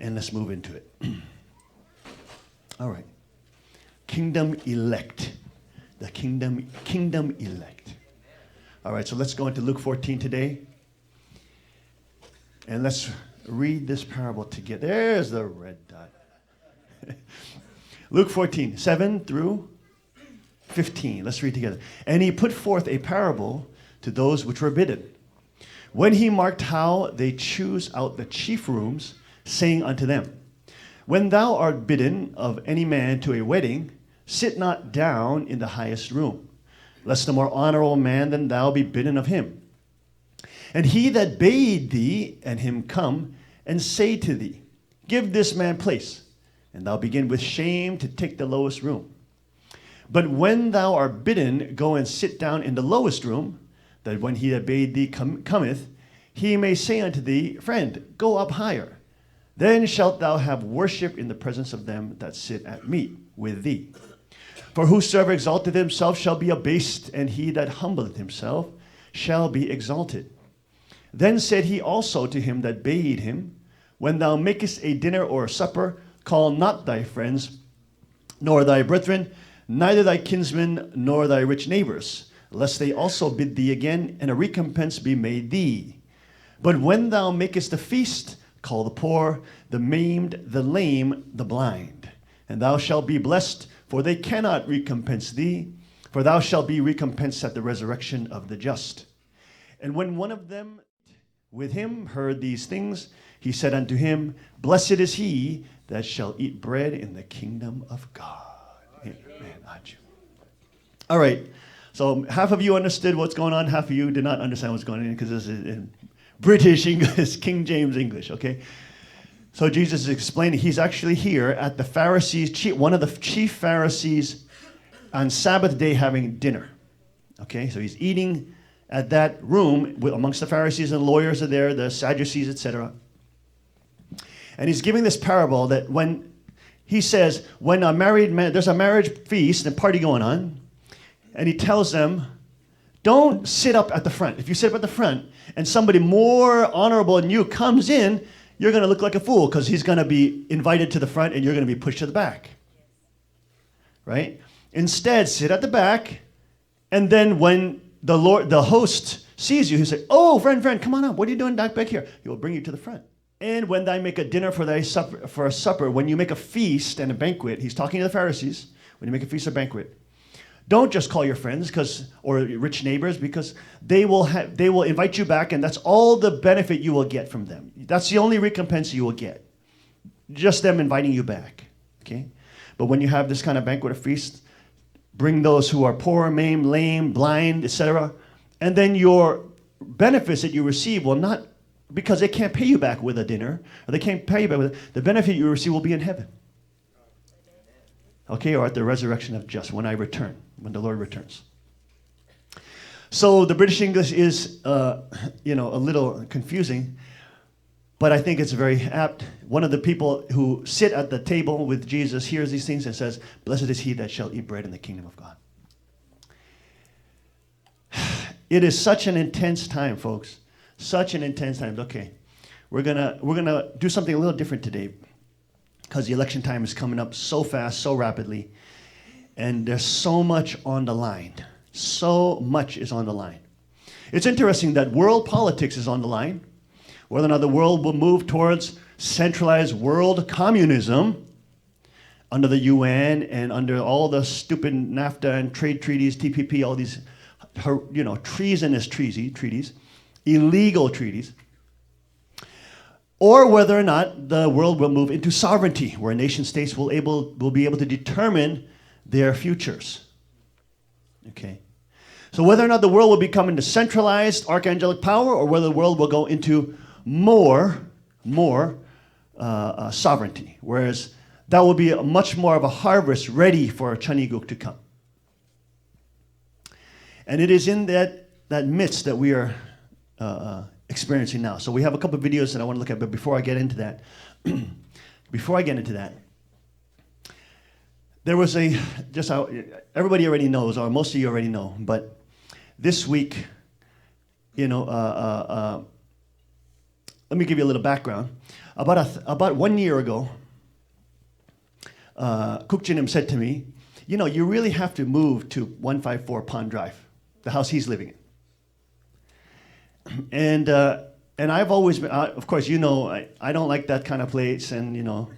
and let's move into it. All right. Kingdom elect. The kingdom elect. All right, so let's go into Luke 14 today. And let's read this parable together. There's the red dot. Luke 14, 7 through 15. Let's read together. And he put forth a parable to those which were bidden. When he marked how they choose out the chief rooms, saying unto them, When thou art bidden of any man to a wedding, sit not down in the highest room, lest a more honorable man than thou be bidden of him. And he that bade thee and him come and say to thee, Give this man place, and thou begin with shame to take the lowest room. But when thou art bidden, go and sit down in the lowest room, that when he that bade thee cometh, he may say unto thee, Friend, go up higher. Then shalt thou have worship in the presence of them that sit at meat with thee. For whosoever exalteth himself shall be abased, and he that humbleth himself shall be exalted. Then said he also to him that bade him, When thou makest a dinner or a supper, call not thy friends, nor thy brethren, neither thy kinsmen, nor thy rich neighbors, lest they also bid thee again, and a recompense be made thee. But when thou makest a feast, call the poor, the maimed, the lame, the blind. And thou shalt be blessed, for they cannot recompense thee, for thou shalt be recompensed at the resurrection of the just. And when one of them with him heard these things, he said unto him, Blessed is he that shall eat bread in the kingdom of God. Amen. All right. So half of you understood what's going on. Half of you did not understand what's going on because this is in British English, King James English, okay? So Jesus is explaining he's actually here at the Pharisees, one of the chief Pharisees on Sabbath day having dinner, okay? So he's eating at that room amongst the Pharisees and lawyers are there, the Sadducees, etc. And he's giving this parable that when he says, when a married man, there's a marriage feast and party going on, and he tells them, don't sit up at the front. If you sit up at the front and somebody more honorable than you comes in, you're going to look like a fool because he's going to be invited to the front and you're going to be pushed to the back. Right? Instead, sit at the back, and then when the host sees you, he'll say, oh, friend, come on up. What are you doing back here? He will bring you to the front. And when they make a dinner for a supper, when you make a feast and a banquet, he's talking to the Pharisees, when you make a feast or banquet, don't just call your friends or rich neighbors, because they will invite you back, and that's all the benefit you will get from them. That's the only recompense you will get, just them inviting you back. Okay, but when you have this kind of banquet or feast, bring those who are poor, maimed, lame, blind, etc., and then your benefits that you receive will not, because they can't pay you back with a dinner, or they can't pay you back with the benefit you receive will be in heaven. Okay, or at the resurrection of just, when I return, when the Lord returns. So the British English is, a little confusing, but I think it's very apt. One of the people who sit at the table with Jesus hears these things and says, "Blessed is he that shall eat bread in the kingdom of God." It is such an intense time, folks. Such an intense time. Okay, we're gonna do something a little different today, because the election time is coming up so fast, so rapidly, and there's so much on the line. So much is on the line. It's interesting that world politics is on the line, whether or not the world will move towards centralized world communism under the UN and under all the stupid NAFTA and trade treaties, TPP, all these, treasonous treaties, illegal treaties, or whether or not the world will move into sovereignty, where nation states will be able to determine their futures. Okay, so whether or not the world will become into centralized archangelic power, or whether the world will go into more sovereignty, whereas that will be much more of a harvest ready for Chaniguk to come. And it is in that midst that we are experiencing now. So we have a couple of videos that I want to look at, but before I get into that, there was everybody already knows, or most of you already know, but this week, let me give you a little background. About 1 year ago, Kukjinim said to me, you know, you really have to move to 154 Pond Drive, the house he's living in. And I've always been, of course, you know, I don't like that kind of place, and you know,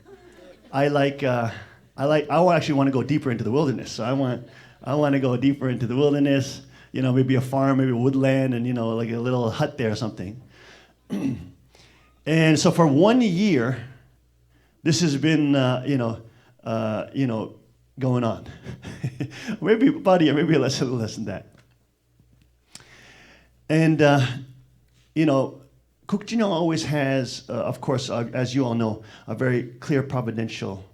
I actually want to go deeper into the wilderness. So I want to go deeper into the wilderness. You know, maybe a farm, maybe woodland, and you know, like a little hut there or something. And so for 1 year, this has been, going on. Maybe about a year, maybe less than that. And you know, Kukjino always has, of course, as you all know, a very clear providential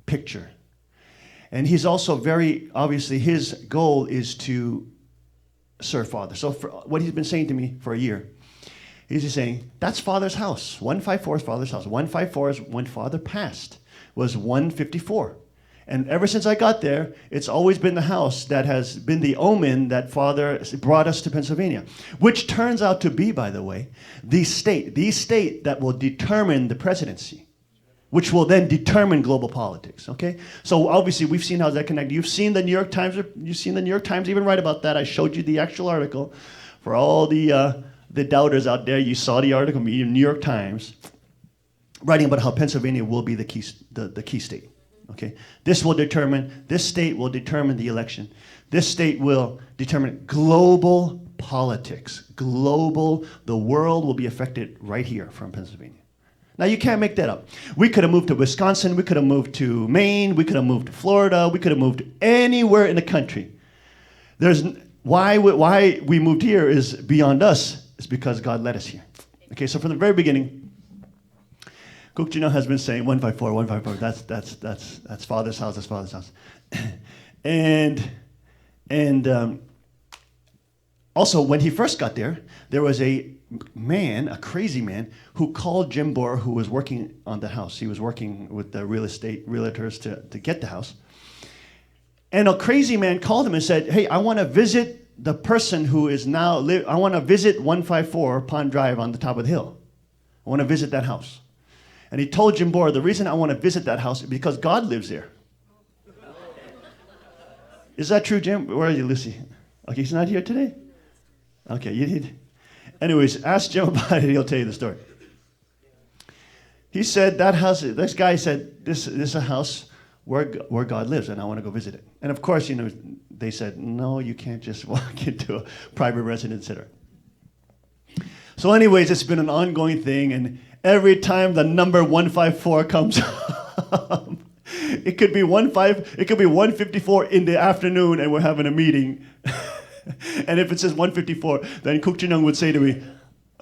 picture. And he's also very, obviously, his goal is to serve Father. So for what he's been saying to me for a year, he's just saying, that's Father's house. 154 is Father's house. 154 is when Father passed, was 154. And ever since I got there, it's always been the house that has been the omen that Father brought us to Pennsylvania, which turns out to be, by the way, the state that will determine the presidency, which will then determine global politics, okay? So obviously we've seen how that connected. You've seen the New York Times even write about that. I showed you the actual article. For all the doubters out there, you saw the article, New York Times, writing about how Pennsylvania will be the key state. Okay, this state will determine the election. This state will determine global politics. The world will be affected right here from Pennsylvania. Now you can't make that up. We could have moved to Wisconsin, we could have moved to Maine, we could have moved to Florida, we could have moved anywhere in the country. Why we moved here is beyond us. It's because God led us here. Okay, so from the very beginning, Kukjino has been saying 154, that's Father's house, that's Father's house. and also when he first got there was a crazy man, who called Jim Bohr, who was working on the house. He was working with the real estate realtors to get the house. And a crazy man called him and said, hey, I want to visit the person who is now, I want to visit 154 Pond Drive on the top of the hill. I want to visit that house. And he told Jim Bohr, the reason I want to visit that house is because God lives there. Is that true, Jim? Where are you, Lucy? Okay, he's not here today? Okay, you did. Anyways, ask Jim about it, he'll tell you the story. He said that house, this guy said, this is a house where God lives, and I want to go visit it. And of course, you know, they said, no, you can't just walk into a private residence, etc. So anyways, it's been an ongoing thing, and every time the number 154 comes up, it could be 154 in the afternoon, and we're having a meeting. And if it says 154, then Kuk Jin Young would say to me,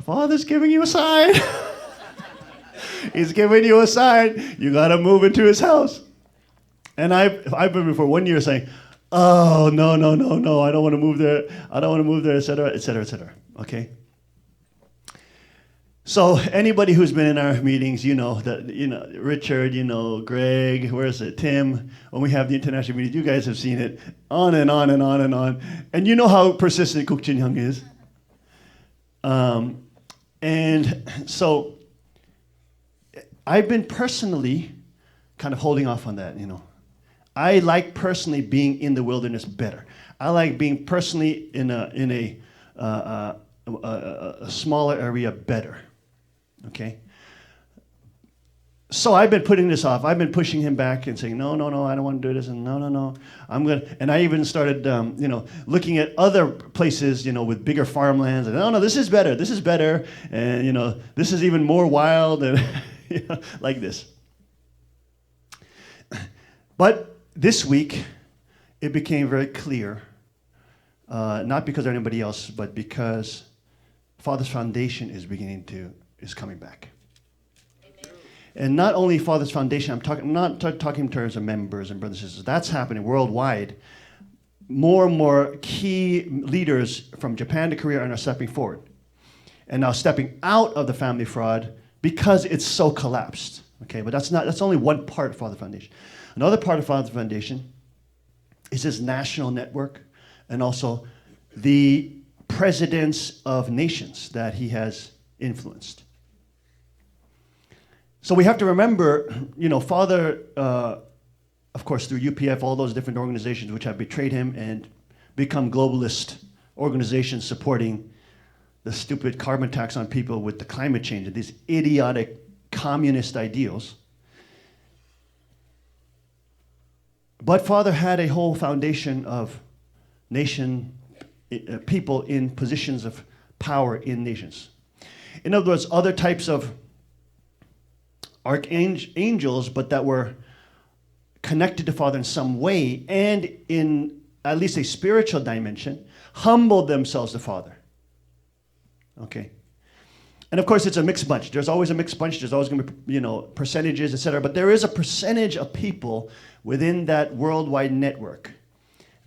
Father's giving you a sign. He's giving you a sign. You got to move into his house. And I've been for 1 year saying, oh, no, I don't want to move there. I don't want to move there, et cetera, okay? So anybody who's been in our meetings, you know that, you know, Richard, you know, Greg, where is it, Tim, when we have the international meetings, you guys have seen it on and on and on and on. And you know how persistent Kuk Jin Young is. And so I've been personally kind of holding off on that, you know. I like personally being in the wilderness better. I like being personally in a smaller area better. Okay? So I've been putting this off. I've been pushing him back and saying, no, I don't want to do this, and no. And I even started, looking at other places, you know, with bigger farmlands, and no, this is better, and, you know, this is even more wild, and you know, like this. But this week, it became very clear, not because of anybody else, but because Father's Foundation is coming back. Amen. And not only Father's Foundation, I'm not talking in terms of members and brothers and sisters. That's happening worldwide. More and more key leaders from Japan to Korea are now stepping forward. And now stepping out of the family fraud because it's so collapsed. Okay, but that's only one part of Father Foundation. Another part of Father Foundation is his national network, and also the presidents of nations that he has influenced. So we have to remember, Father, of course, through UPF, all those different organizations which have betrayed him and become globalist organizations supporting the stupid carbon tax on people with the climate change and these idiotic communist ideals. But Father had a whole foundation of people in positions of power in nations. In other words, other types of archangels, but that were connected to Father in some way, and in at least a spiritual dimension, humbled themselves to Father. Okay? And of course, it's a mixed bunch. There's always a mixed bunch. There's always going to be, percentages, etc. But there is a percentage of people within that worldwide network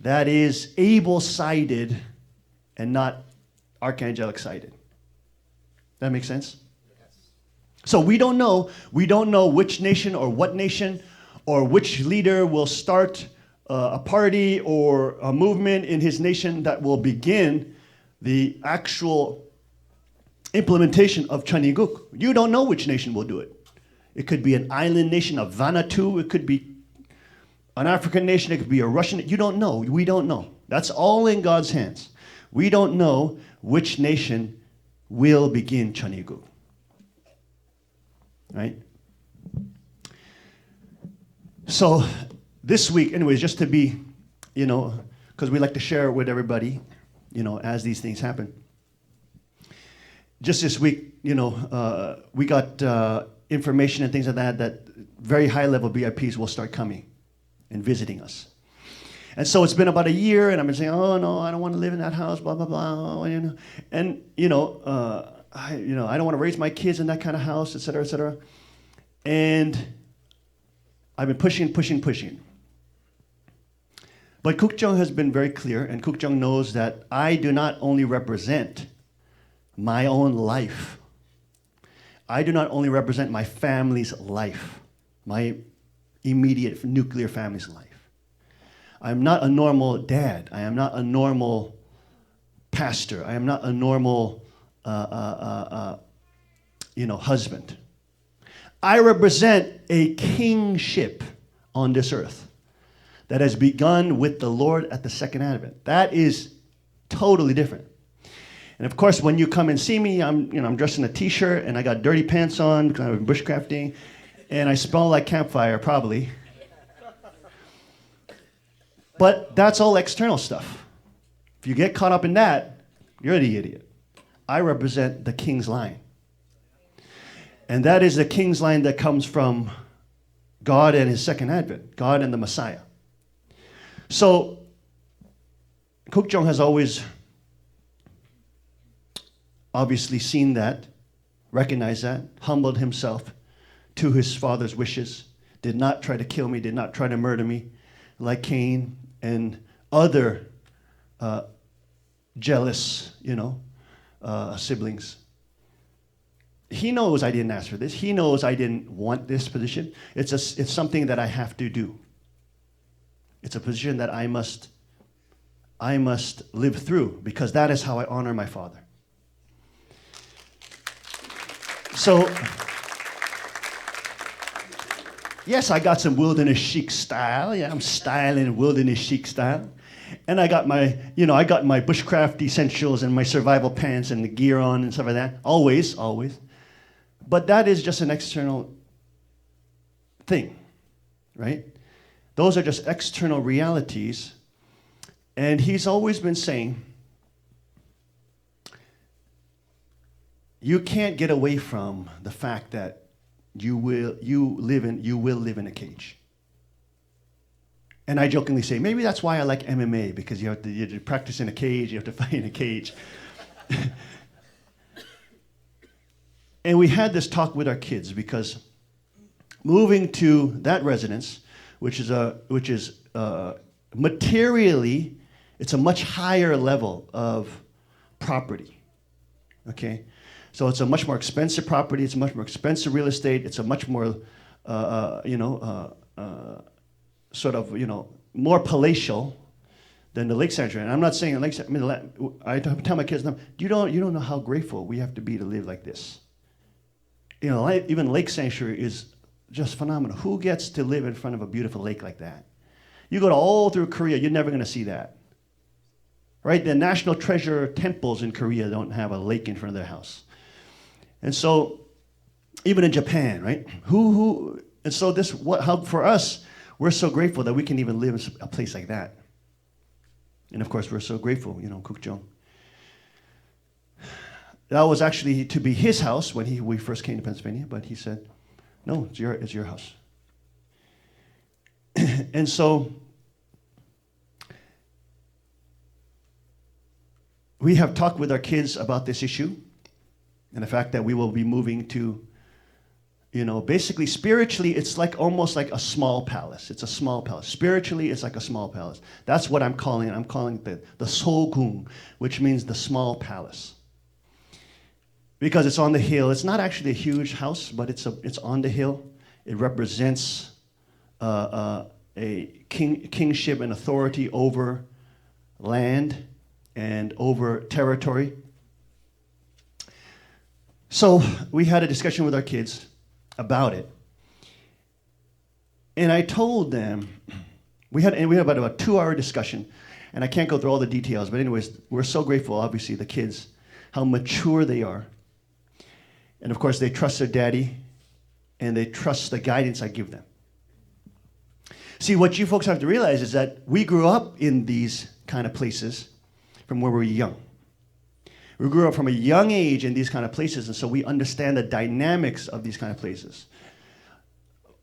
that is able-sided and not archangelic-sided. That makes sense? Yes. So we don't know which nation or what nation or which leader will start a party or a movement in his nation that will begin the actual implementation of Chaniguk. You don't know which nation will do it. It could be an island nation of Vanuatu. It could be an African nation. It could be a Russian. You don't know. We don't know. That's all in God's hands. We don't know which nation will begin Chaniguk. Right? So this week, anyways, just to be, because we like to share with everybody, as these things happen. Just this week, we got information and things like that very high-level VIPs will start coming and visiting us. And so it's been about a year, and I've been saying, oh, no, I don't want to live in that house, blah, blah, blah, And, I don't want to raise my kids in that kind of house, et cetera, et cetera. And I've been pushing. But Kuk Jung has been very clear, and Kuk Jung knows that I do not only represent my own life. I do not only represent my family's life, my immediate nuclear family's life. I'm not a normal dad. I am not a normal pastor. I am not a normal, husband. I represent a kingship on this earth that has begun with the Lord at the second advent. That is totally different. And of course, when you come and see me, I'm dressed in a t-shirt and I got dirty pants on because I'm bushcrafting, and I smell like campfire probably. But that's all external stuff. If you get caught up in that, you're the idiot. I represent the king's line. And that is the king's line that comes from God and his second advent, God and the Messiah. So, Kuk Jung has always obviously seen that, recognized that, humbled himself to his father's wishes, did not try to kill me, did not try to murder me, like Cain and other jealous, siblings. He knows I didn't ask for this. He knows I didn't want this position. It's something that I have to do. It's a position that I must live through, because that is how I honor my father. So, yes, I got some wilderness chic style. Yeah, I'm styling wilderness chic style. And I got my bushcraft essentials and my survival pants and the gear on and stuff like that. Always. But that is just an external thing, right? Those are just external realities. And he's always been saying, you can't get away from the fact that you will live in a cage. And I jokingly say, maybe that's why I like MMA, because you have to practice in a cage, you have to fight in a cage. And we had this talk with our kids, because moving to that residence, which is materially, it's a much higher level of property. Okay, so it's a much more expensive property. It's a much more expensive real estate. It's a much more, more palatial than the Lake Sanctuary. And I'm not saying Lake Sanctuary. I tell my kids, you don't know how grateful we have to be to live like this. even Lake Sanctuary is just phenomenal. Who gets to live in front of a beautiful lake like that? You go all through Korea, you're never going to see that. Right? The national treasure temples in Korea don't have a lake in front of their house. And so, even in Japan, right? And so for us, we're so grateful that we can even live in a place like that. And of course, we're so grateful, Kukjong. That was actually to be his house when we first came to Pennsylvania, but he said, no, it's your house. And so we have talked with our kids about this issue and the fact that we will be moving to, basically spiritually, it's almost like a small palace. It's a small palace. Spiritually, it's like a small palace. That's what I'm calling it. I'm calling it the Sogung, which means the small palace. Because it's on the hill. It's not actually a huge house, but it's on the hill. It represents a kingship and authority over land and over territory. So we had a discussion with our kids about it. And I told them, we had about a 2-hour discussion, and I can't go through all the details, but anyways, we're so grateful, obviously, the kids, how mature they are. And of course, they trust their daddy, and they trust the guidance I give them. See, what you folks have to realize is that we grew up in these kind of places from where we were young. We grew up from a young age in these kind of places, and so we understand the dynamics of these kind of places.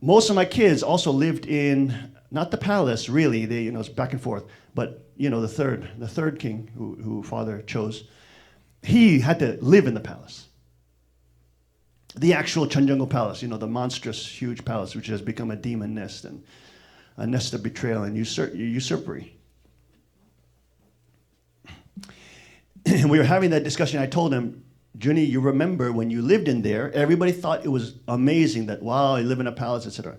Most of my kids also lived in, not the palace, really, it's back and forth, but, the third king who father chose, he had to live in the palace. The actual Chunjungo Palace, the monstrous, huge palace, which has become a demon nest and a nest of betrayal and usurpery. And we were having that discussion. I told him, Junie, you remember when you lived in there, everybody thought it was amazing that, wow, you live in a palace, etc.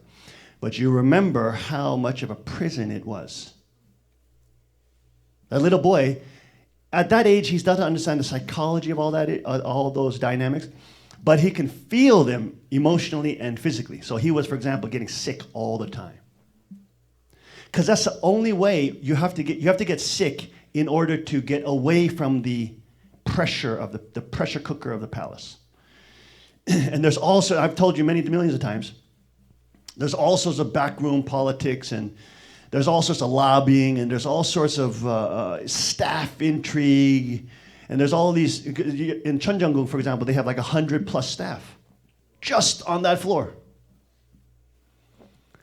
But you remember how much of a prison it was. That little boy, at that age, he doesn't understand the psychology of all those dynamics. But he can feel them emotionally and physically. So he was, for example, getting sick all the time. Because that's the only way you have to get sick in order to get away from the pressure of the pressure cooker of the palace. And there's also, I've told you millions of times, there's all sorts of backroom politics, and there's all sorts of lobbying, and there's all sorts of staff intrigue. And there's all these, in Chunjungung, for example, they have 100+ staff just on that floor.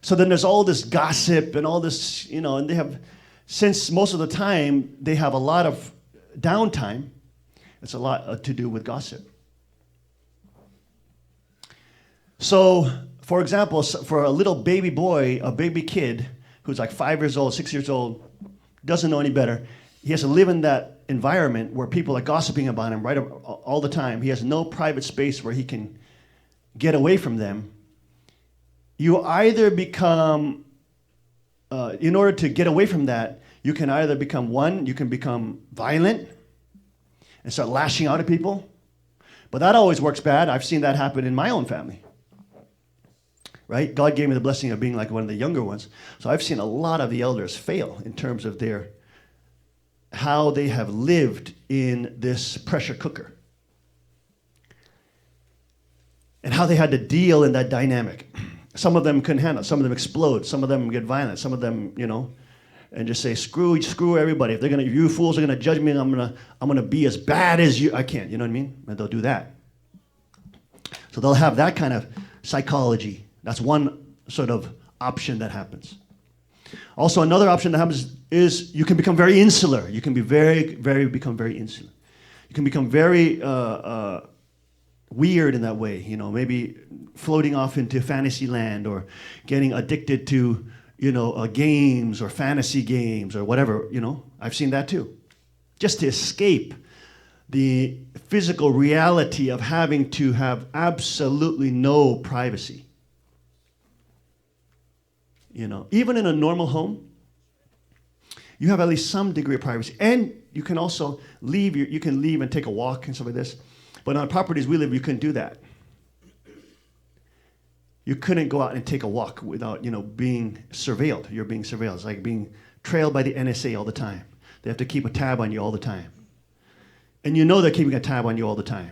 So then there's all this gossip and all this, and they have, since most of the time they have a lot of downtime, it's a lot to do with gossip. So, for example, for a little baby boy, a baby kid who's 5 years old, 6 years old, doesn't know any better, he has to live in that environment where people are gossiping about him right all the time. He has no private space where he can get away from them. You either become, in order to get away from that, you can either become you can become violent and start lashing out at people. But that always works bad. I've seen that happen in my own family. Right? God gave me the blessing of being one of the younger ones. So I've seen a lot of the elders fail in terms of how they have lived in this pressure cooker and how they had to deal in that dynamic. Some of them couldn't handle it. Some of them explode. Some of them get violent. Some of them, and just say, screw everybody. If you fools are gonna judge me, I'm gonna be as bad as you. I can't. You know what I mean? And they'll do that. So they'll have that kind of psychology. That's one sort of option that happens. Also, another option that happens is you can become very insular. You can be become very insular. You can become very weird in that way. Maybe floating off into fantasy land or getting addicted to, games or fantasy games or whatever. I've seen that too. Just to escape the physical reality of having to have absolutely no privacy. Even in a normal home, you have at least some degree of privacy. And you can also leave and take a walk and stuff like this. But on properties we live, you couldn't do that. You couldn't go out and take a walk without, being surveilled. You're being surveilled. It's like being trailed by the NSA all the time. They have to keep a tab on you all the time. And they're keeping a tab on you all the time.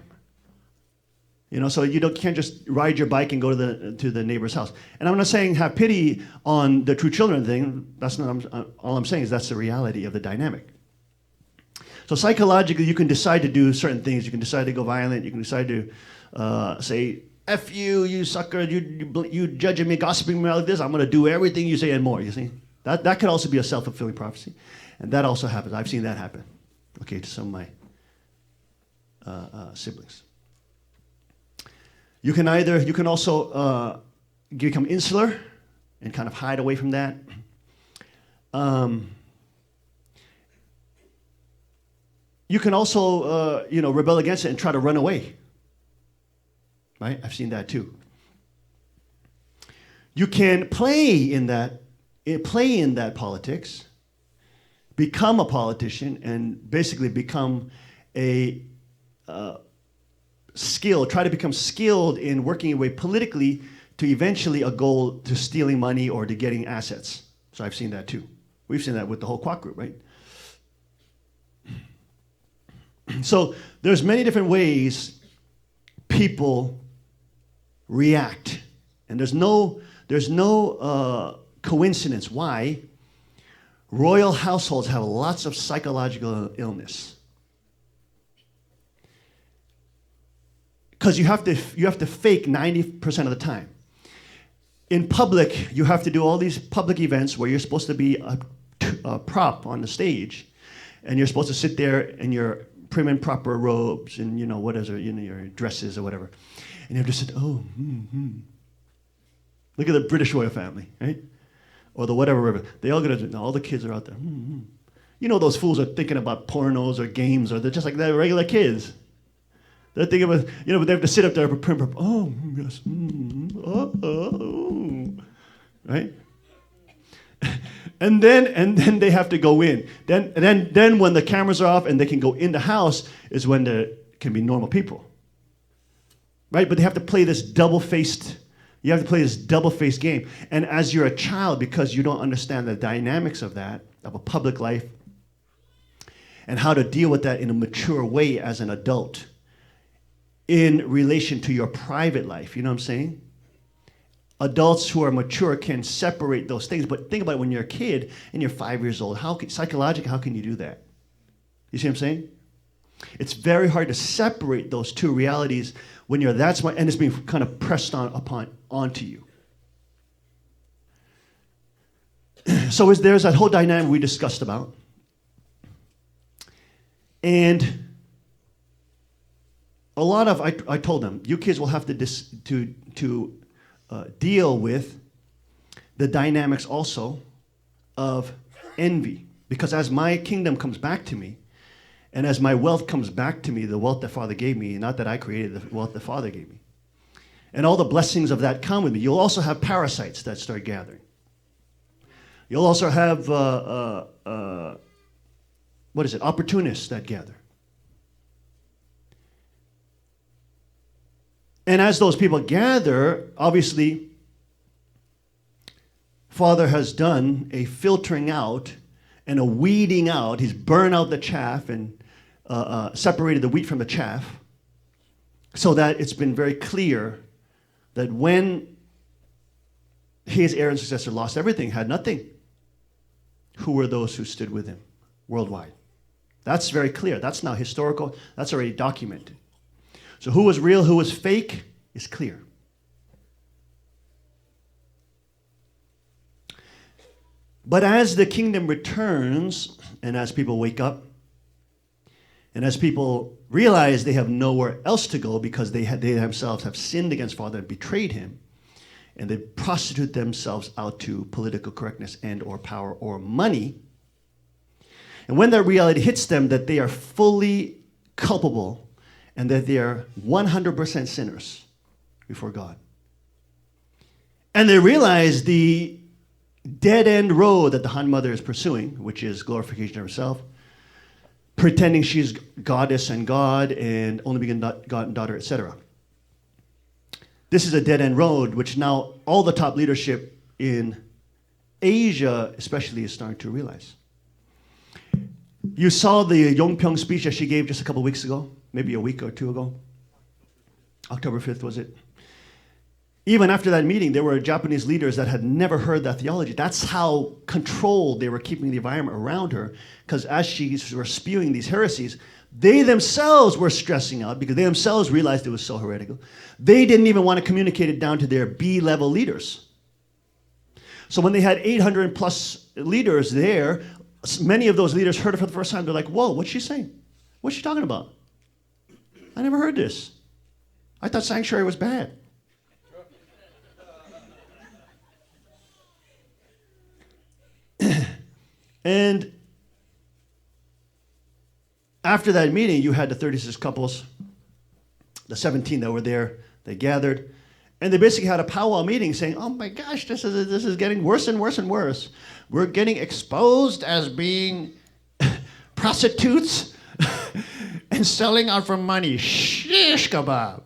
So you can't just ride your bike and go to the neighbor's house. And I'm not saying have pity on the true children thing. That's not all I'm saying is that's the reality of the dynamic. So psychologically, you can decide to do certain things. You can decide to go violent. You can decide to say, F you, you sucker, you judging me, gossiping me like this. I'm going to do everything you say and more, you see. That could also be a self-fulfilling prophecy. And that also happens. I've seen that happen, to some of my siblings. You can also become insular and kind of hide away from that. You can also, rebel against it and try to run away. Right? I've seen that too. You can play in that politics, become a politician, and basically become try to become skilled in working your way politically to eventually a goal to stealing money or to getting assets. So I've seen that too. We've seen that with the whole Quack group, right? So there's many different ways people react, and there's no coincidence why royal households have lots of psychological illness. Because you have to fake 90% of the time. In public, you have to do all these public events where you're supposed to be a prop on the stage, and you're supposed to sit there in your prim and proper robes and your dresses or whatever, and you have to sit. Look at the British royal family, right? Or the whatever. They all all the kids are out there. Those fools are thinking about pornos or games, or they're just like they're regular kids. They're thinking about, but they have to sit up there, oh, yes, right? And then they have to go in. Then when the cameras are off and they can go in the house is when there can be normal people, right? But they have to play this double-faced. You have to play this double-faced game. And as you're a child, because you don't understand the dynamics of that, of a public life, and how to deal with that in a mature way as an adult, in relation to your private life, you know what I'm saying? Adults who are mature can separate those things, but think about it when you're a kid and you're 5 years old. Psychologically, how can you do that? You see what I'm saying? It's very hard to separate those two realities when you're that smart, and it's being kind of pressed onto you. So there's that whole dynamic we discussed about. And a lot of, I told them, you kids will have to deal with the dynamics also of envy. Because as my kingdom comes back to me, and as my wealth comes back to me, the wealth that Father gave me, not that I created, the wealth the Father gave me, and all the blessings of that come with me, you'll also have parasites that start gathering. You'll also have, opportunists that gather. And as those people gather, obviously, Father has done a filtering out and a weeding out. He's burned out the chaff and separated the wheat from the chaff, so that it's been very clear that when his heir and successor lost everything, had nothing, who were those who stood with him worldwide? That's very clear. That's now historical. That's already documented. So who was real, who was fake, is clear. But as the kingdom returns, and as people wake up, and as people realize they have nowhere else to go because they themselves have sinned against Father and betrayed him, and they prostitute themselves out to political correctness and or power or money, and when that reality hits them that they are fully culpable and that they are 100% sinners before God, and they realize the dead-end road that the Han Mother is pursuing, which is glorification of herself, pretending she's goddess and God and only begotten daughter, etc. this is a dead-end road, which now all the top leadership in Asia especially is starting to realize. You saw the Yongpyong speech that she gave just a couple weeks ago, maybe a week or two ago. October 5th, was it? Even after that meeting, there were Japanese leaders that had never heard that theology. That's how controlled they were keeping the environment around her, because as she was spewing these heresies, they themselves were stressing out because they themselves realized it was so heretical. They didn't even want to communicate it down to their B-level leaders. So when they had 800 plus leaders there, many of those leaders heard it for the first time. They're like, whoa, what's she saying? What's she talking about? I never heard this. I thought sanctuary was bad. And after that meeting, you had the 36 couples, the 17 that were there. They gathered, and they basically had a powwow meeting saying, oh my gosh, this is getting worse and worse and worse. We're getting exposed as being prostitutes and selling out for money. Shish kebab.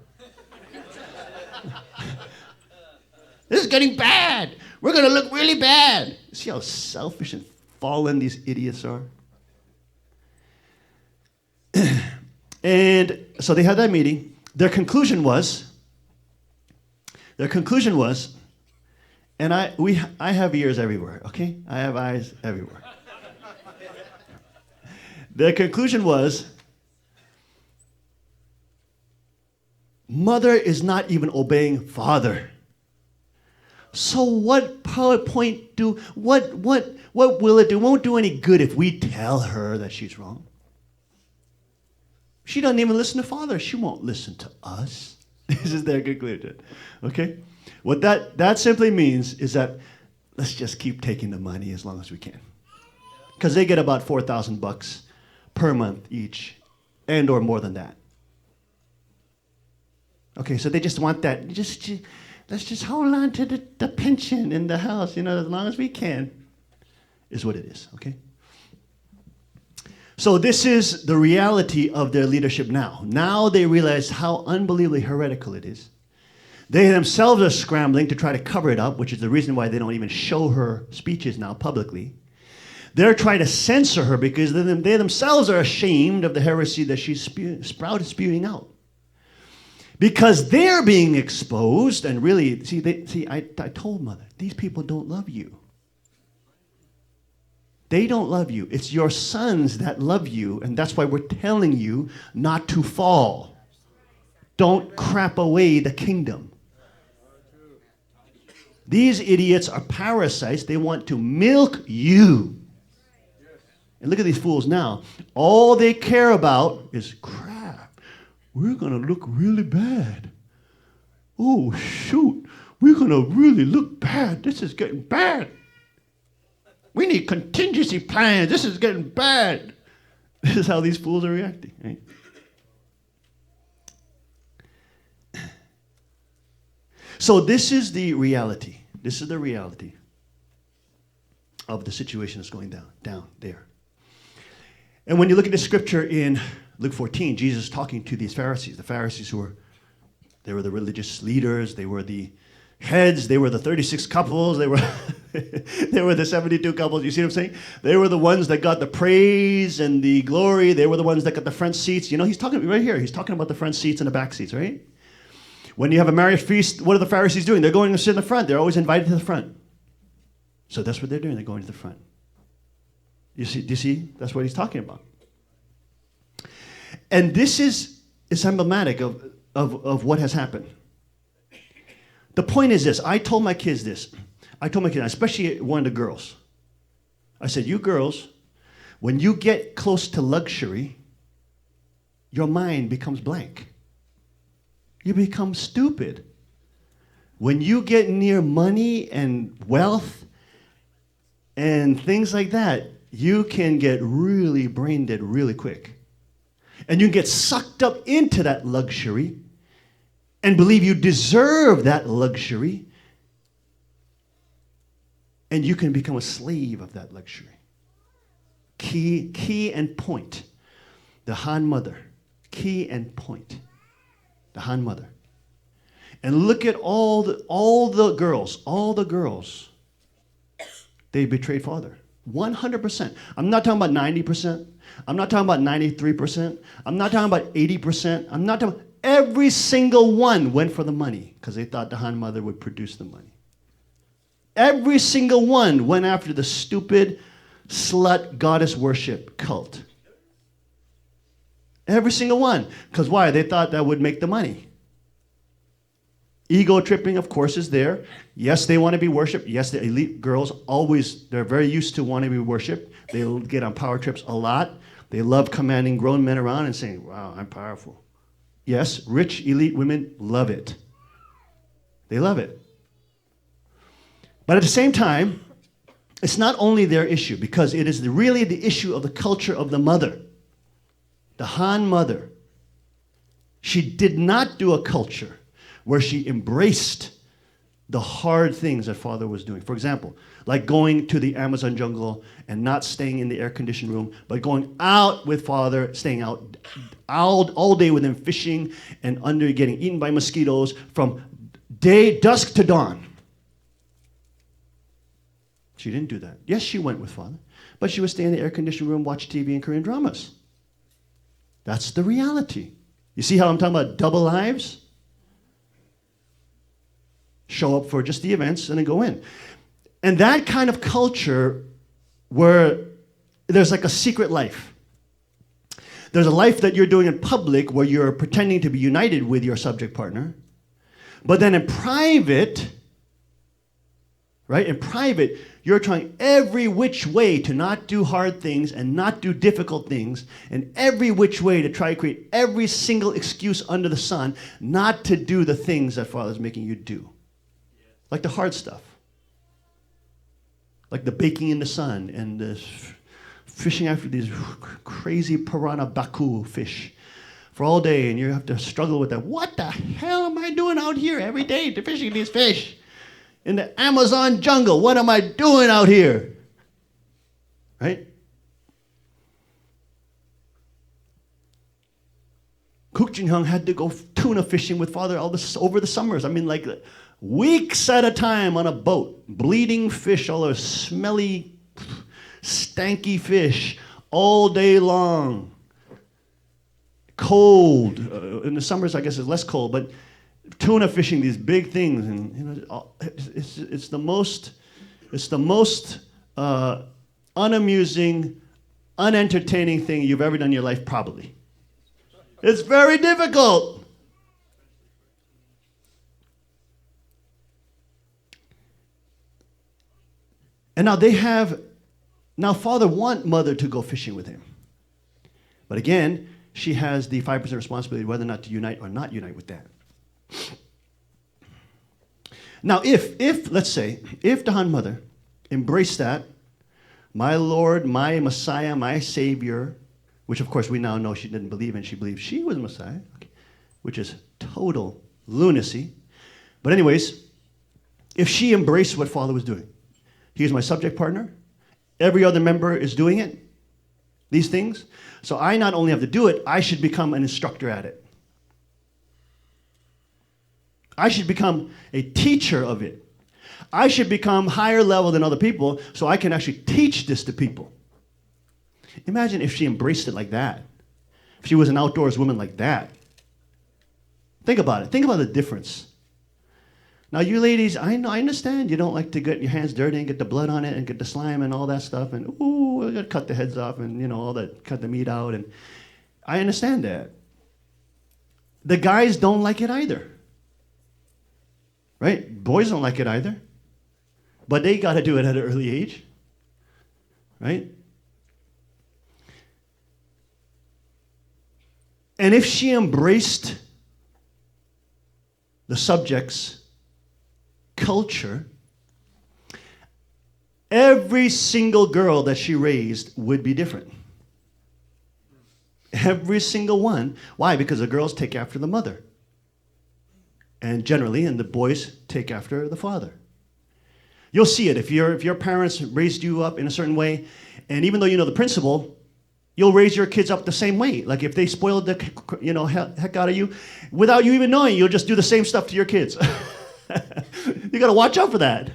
This is getting bad. We're going to look really bad. See how selfish and fallen these idiots are? And so they had that meeting. Their conclusion was, and I have ears everywhere, okay? I have eyes everywhere. Their conclusion was, mother is not even obeying father. So what point what will it do? It won't do any good if we tell her that she's wrong. She doesn't even listen to father. She won't listen to us. This is their conclusion. Okay? What that simply means is that let's just keep taking the money as long as we can. Because they get about $4,000 per month each, and or more than that. Okay, so they just want that. Let's just hold on to the pension in the house, as long as we can, is what it is, okay? So this is the reality of their leadership now. Now they realize how unbelievably heretical it is. They themselves are scrambling to try to cover it up, which is the reason why they don't even show her speeches now publicly. They're trying to censor her because they themselves are ashamed of the heresy that she's spewing out. Because they're being exposed, and really, I told mother, these people don't love you. They don't love you. It's your sons that love you, and that's why we're telling you not to fall. Don't crap away the kingdom. These idiots are parasites. They want to milk you. And look at these fools now. All they care about is crap. We're going to look really bad. Oh, shoot. We're going to really look bad. This is getting bad. We need contingency plans. This is getting bad. This is how these fools are reacting, right? So this is the reality. This is the reality of the situation that's going down there. And when you look at the scripture in Luke 14, Jesus is talking to these Pharisees. The Pharisees they were the religious leaders. They were the heads. They were the 36 couples. They were the 72 couples. You see what I'm saying? They were the ones that got the praise and the glory. They were the ones that got the front seats. He's talking right here. He's talking about the front seats and the back seats, right? When you have a marriage feast, what are the Pharisees doing? They're going to sit in the front. They're always invited to the front. So that's what they're doing. They're going to the front. Do you see? That's what he's talking about. And this is emblematic of what has happened. The point is this. I told my kids this. Especially one of the girls. I said, you girls, when you get close to luxury, your mind becomes blank. You become stupid. When you get near money and wealth and things like that, you can get really brain dead really quick. And you can get sucked up into that luxury and believe you deserve that luxury. And you can become a slave of that luxury. Key and point. The Han mother. Key and point. The Han mother. And look at all the girls. They betrayed father. 100%. I'm not talking about 90%. I'm not talking about 93%. I'm not talking about 80%. I'm not talking. Every single one went for the money because they thought the Han mother would produce the money. Every single one went after the stupid slut goddess worship cult. Every single one. Because why? They thought that would make the money. Ego tripping, of course, is there. Yes, they want to be worshipped. Yes, the elite girls they're very used to wanting to be worshipped. They'll get on power trips a lot. They love commanding grown men around and saying, wow, I'm powerful. Yes, rich elite women love it. They love it. But at the same time, it's not only their issue, because it is really the issue of the culture of the mother. The Han mother. She did not do a culture where she embraced the hard things that father was doing. For example, like going to the Amazon jungle and not staying in the air-conditioned room, but going out with father, staying out all day with him, fishing and getting eaten by mosquitoes from dusk to dawn. She didn't do that. Yes, she went with father, but she would stay in the air-conditioned room, watch TV and Korean dramas. That's the reality. You see how I'm talking about double lives? Show up for just the events and then go in. And that kind of culture where there's like a secret life. There's a life that you're doing in public where you're pretending to be united with your subject partner. But then in private, right? In private, you're trying every which way to not do hard things and not do difficult things, and every which way to try to create every single excuse under the sun not to do the things that Father's making you do. Like the hard stuff. Like the baking in the sun and the fishing after these crazy piranha baku fish for all day, and you have to struggle with that. What the hell am I doing out here every day to fishing these fish? In the Amazon jungle, what am I doing out here? Right? Kook Jin-hyung had to go tuna fishing with father over the summers. I mean, like weeks at a time on a boat. Bleeding fish, all those smelly, stanky fish all day long. Cold. In the summers, I guess it's less cold, but tuna fishing, these big things, and it's the most unamusing, unentertaining thing you've ever done in your life, probably. It's very difficult. And now father want mother to go fishing with him. But again, she has the 5% responsibility whether or not to unite or not unite with dad. Now, let's say, if the Han mother embraced that, my Lord, my Messiah, my Savior, which of course we now know she didn't believe in, she believed she was Messiah, which is total lunacy. But anyways, if she embraced what father was doing, he's my subject partner, every other member is doing it, these things, so I not only have to do it, I should become an instructor at it. I should become a teacher of it. I should become higher level than other people so I can actually teach this to people. Imagine if she embraced it like that. If she was an outdoors woman like that. Think about it. Think about the difference. Now, you ladies, I understand you don't like to get your hands dirty and get the blood on it and get the slime and all that stuff and, ooh, we got to cut the heads off and, all that, cut the meat out. And I understand that. The guys don't like it either. Right? Boys don't like it either. But they got to do it at an early age. Right? And if she embraced the subject's culture, every single girl that she raised would be different. Every single one. Why? Because the girls take after the mother. And the boys take after the father. You'll see it if your parents raised you up in a certain way, and even though you know the principle, you'll raise your kids up the same way. Like if they spoiled the heck out of you, without you even knowing, you'll just do the same stuff to your kids. You got to watch out for that,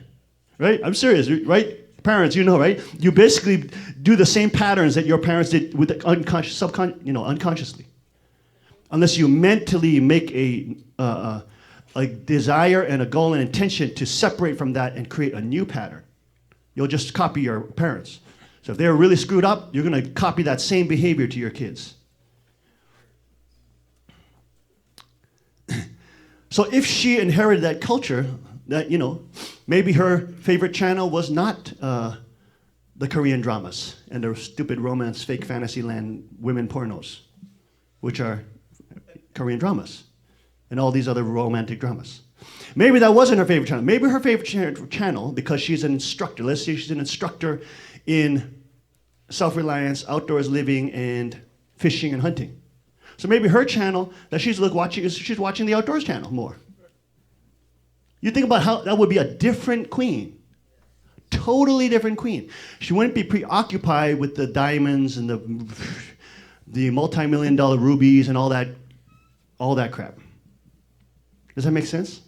right? I'm serious, right? Parents, you know, right? You basically do the same patterns that your parents did with the unconsciously, unless you mentally make a desire and a goal and intention to separate from that and create a new pattern. You'll just copy your parents. So if they're really screwed up, you're going to copy that same behavior to your kids. So if she inherited that culture, that, maybe her favorite channel was not the Korean dramas and the stupid romance, fake fantasy land women pornos, which are Korean dramas and all these other romantic dramas. Maybe that wasn't her favorite channel. Maybe her favorite channel, because she's an instructor, let's say she's an instructor in self-reliance, outdoors living, and fishing and hunting. So maybe her channel that she's watching is she's watching the outdoors channel more. You think about how that would be a different queen. Totally different queen. She wouldn't be preoccupied with the diamonds and the multi-million-dollar rubies and all that crap. Does that make sense?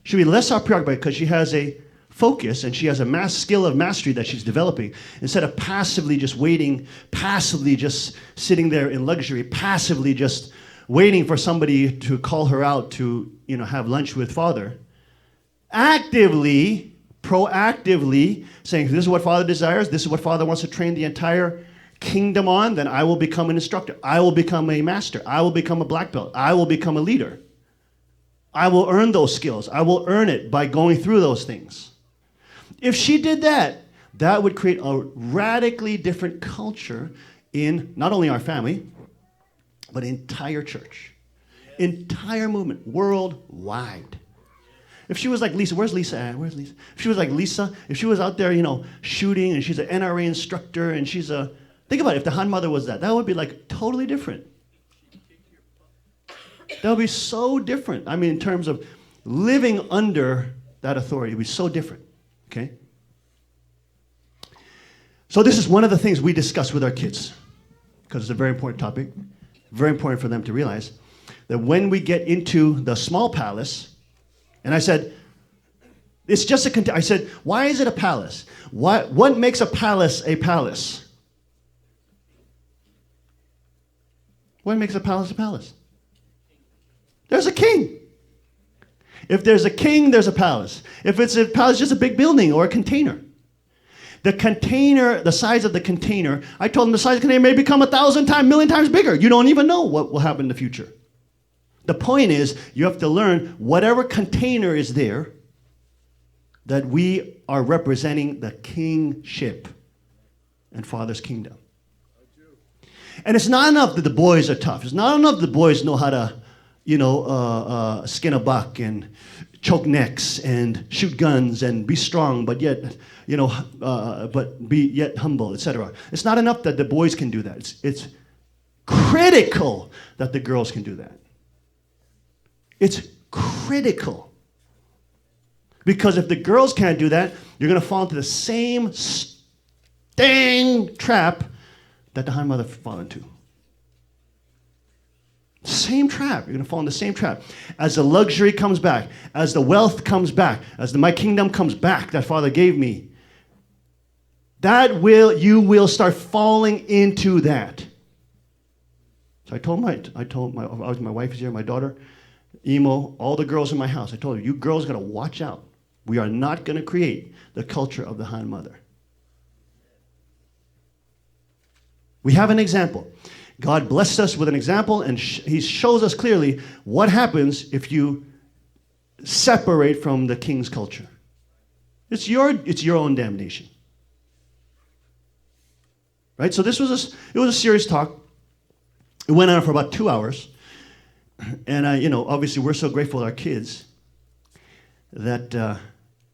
She'll be less preoccupied because she has a focus and she has a skill of mastery that she's developing, instead of passively just waiting, passively just sitting there in luxury, passively just waiting for somebody to call her out to, have lunch with father. Actively, proactively saying, this is what father desires, this is what father wants to train the entire kingdom on, then I will become an instructor. I will become a master. I will become a black belt. I will become a leader. I will earn those skills. I will earn it by going through those things. If she did that, that would create a radically different culture in not only our family, but entire church, entire movement, worldwide. If she was like Lisa, where's Lisa at? Where's Lisa? If she was like Lisa, if she was out there, shooting, and she's an NRA instructor, and think about it, if the Han Mother was that would be like totally different. That would be so different. I mean, in terms of living under that authority, it would be so different. Okay? So this is one of the things we discuss with our kids, because it's a very important topic, very important for them to realize that when we get into the small palace, and I said, it's just I said, why is it a palace? What makes a palace a palace? What makes a palace a palace? There's a king. If there's a king, there's a palace. If it's a palace, just a big building or a container. The container, the size of the container, I told them the size of the container may become 1,000 times, million times bigger. You don't even know what will happen in the future. The point is, you have to learn whatever container is there, that we are representing the kingship and Father's kingdom. And it's not enough that the boys are tough. It's not enough that the boys know how to skin a buck and choke necks and shoot guns and be strong, but yet, but be yet humble, etc. It's not enough that the boys can do that. It's critical that the girls can do that. It's critical. Because if the girls can't do that, you're going to fall into the same dang trap that the Han Mother fell into. Same trap. You're going to fall in the same trap. As the luxury comes back, as the wealth comes back, as my kingdom comes back that Father gave me, you will start falling into that. So I told my wife is here, my daughter, Emo, all the girls in my house. I told her, you girls got to watch out. We are not going to create the culture of the Han Mother. We have an example. God blessed us with an example, and he shows us clearly what happens if you separate from the king's culture. It's your own damnation. Right? So it was a serious talk. It went on for about 2 hours. And obviously we're so grateful to our kids that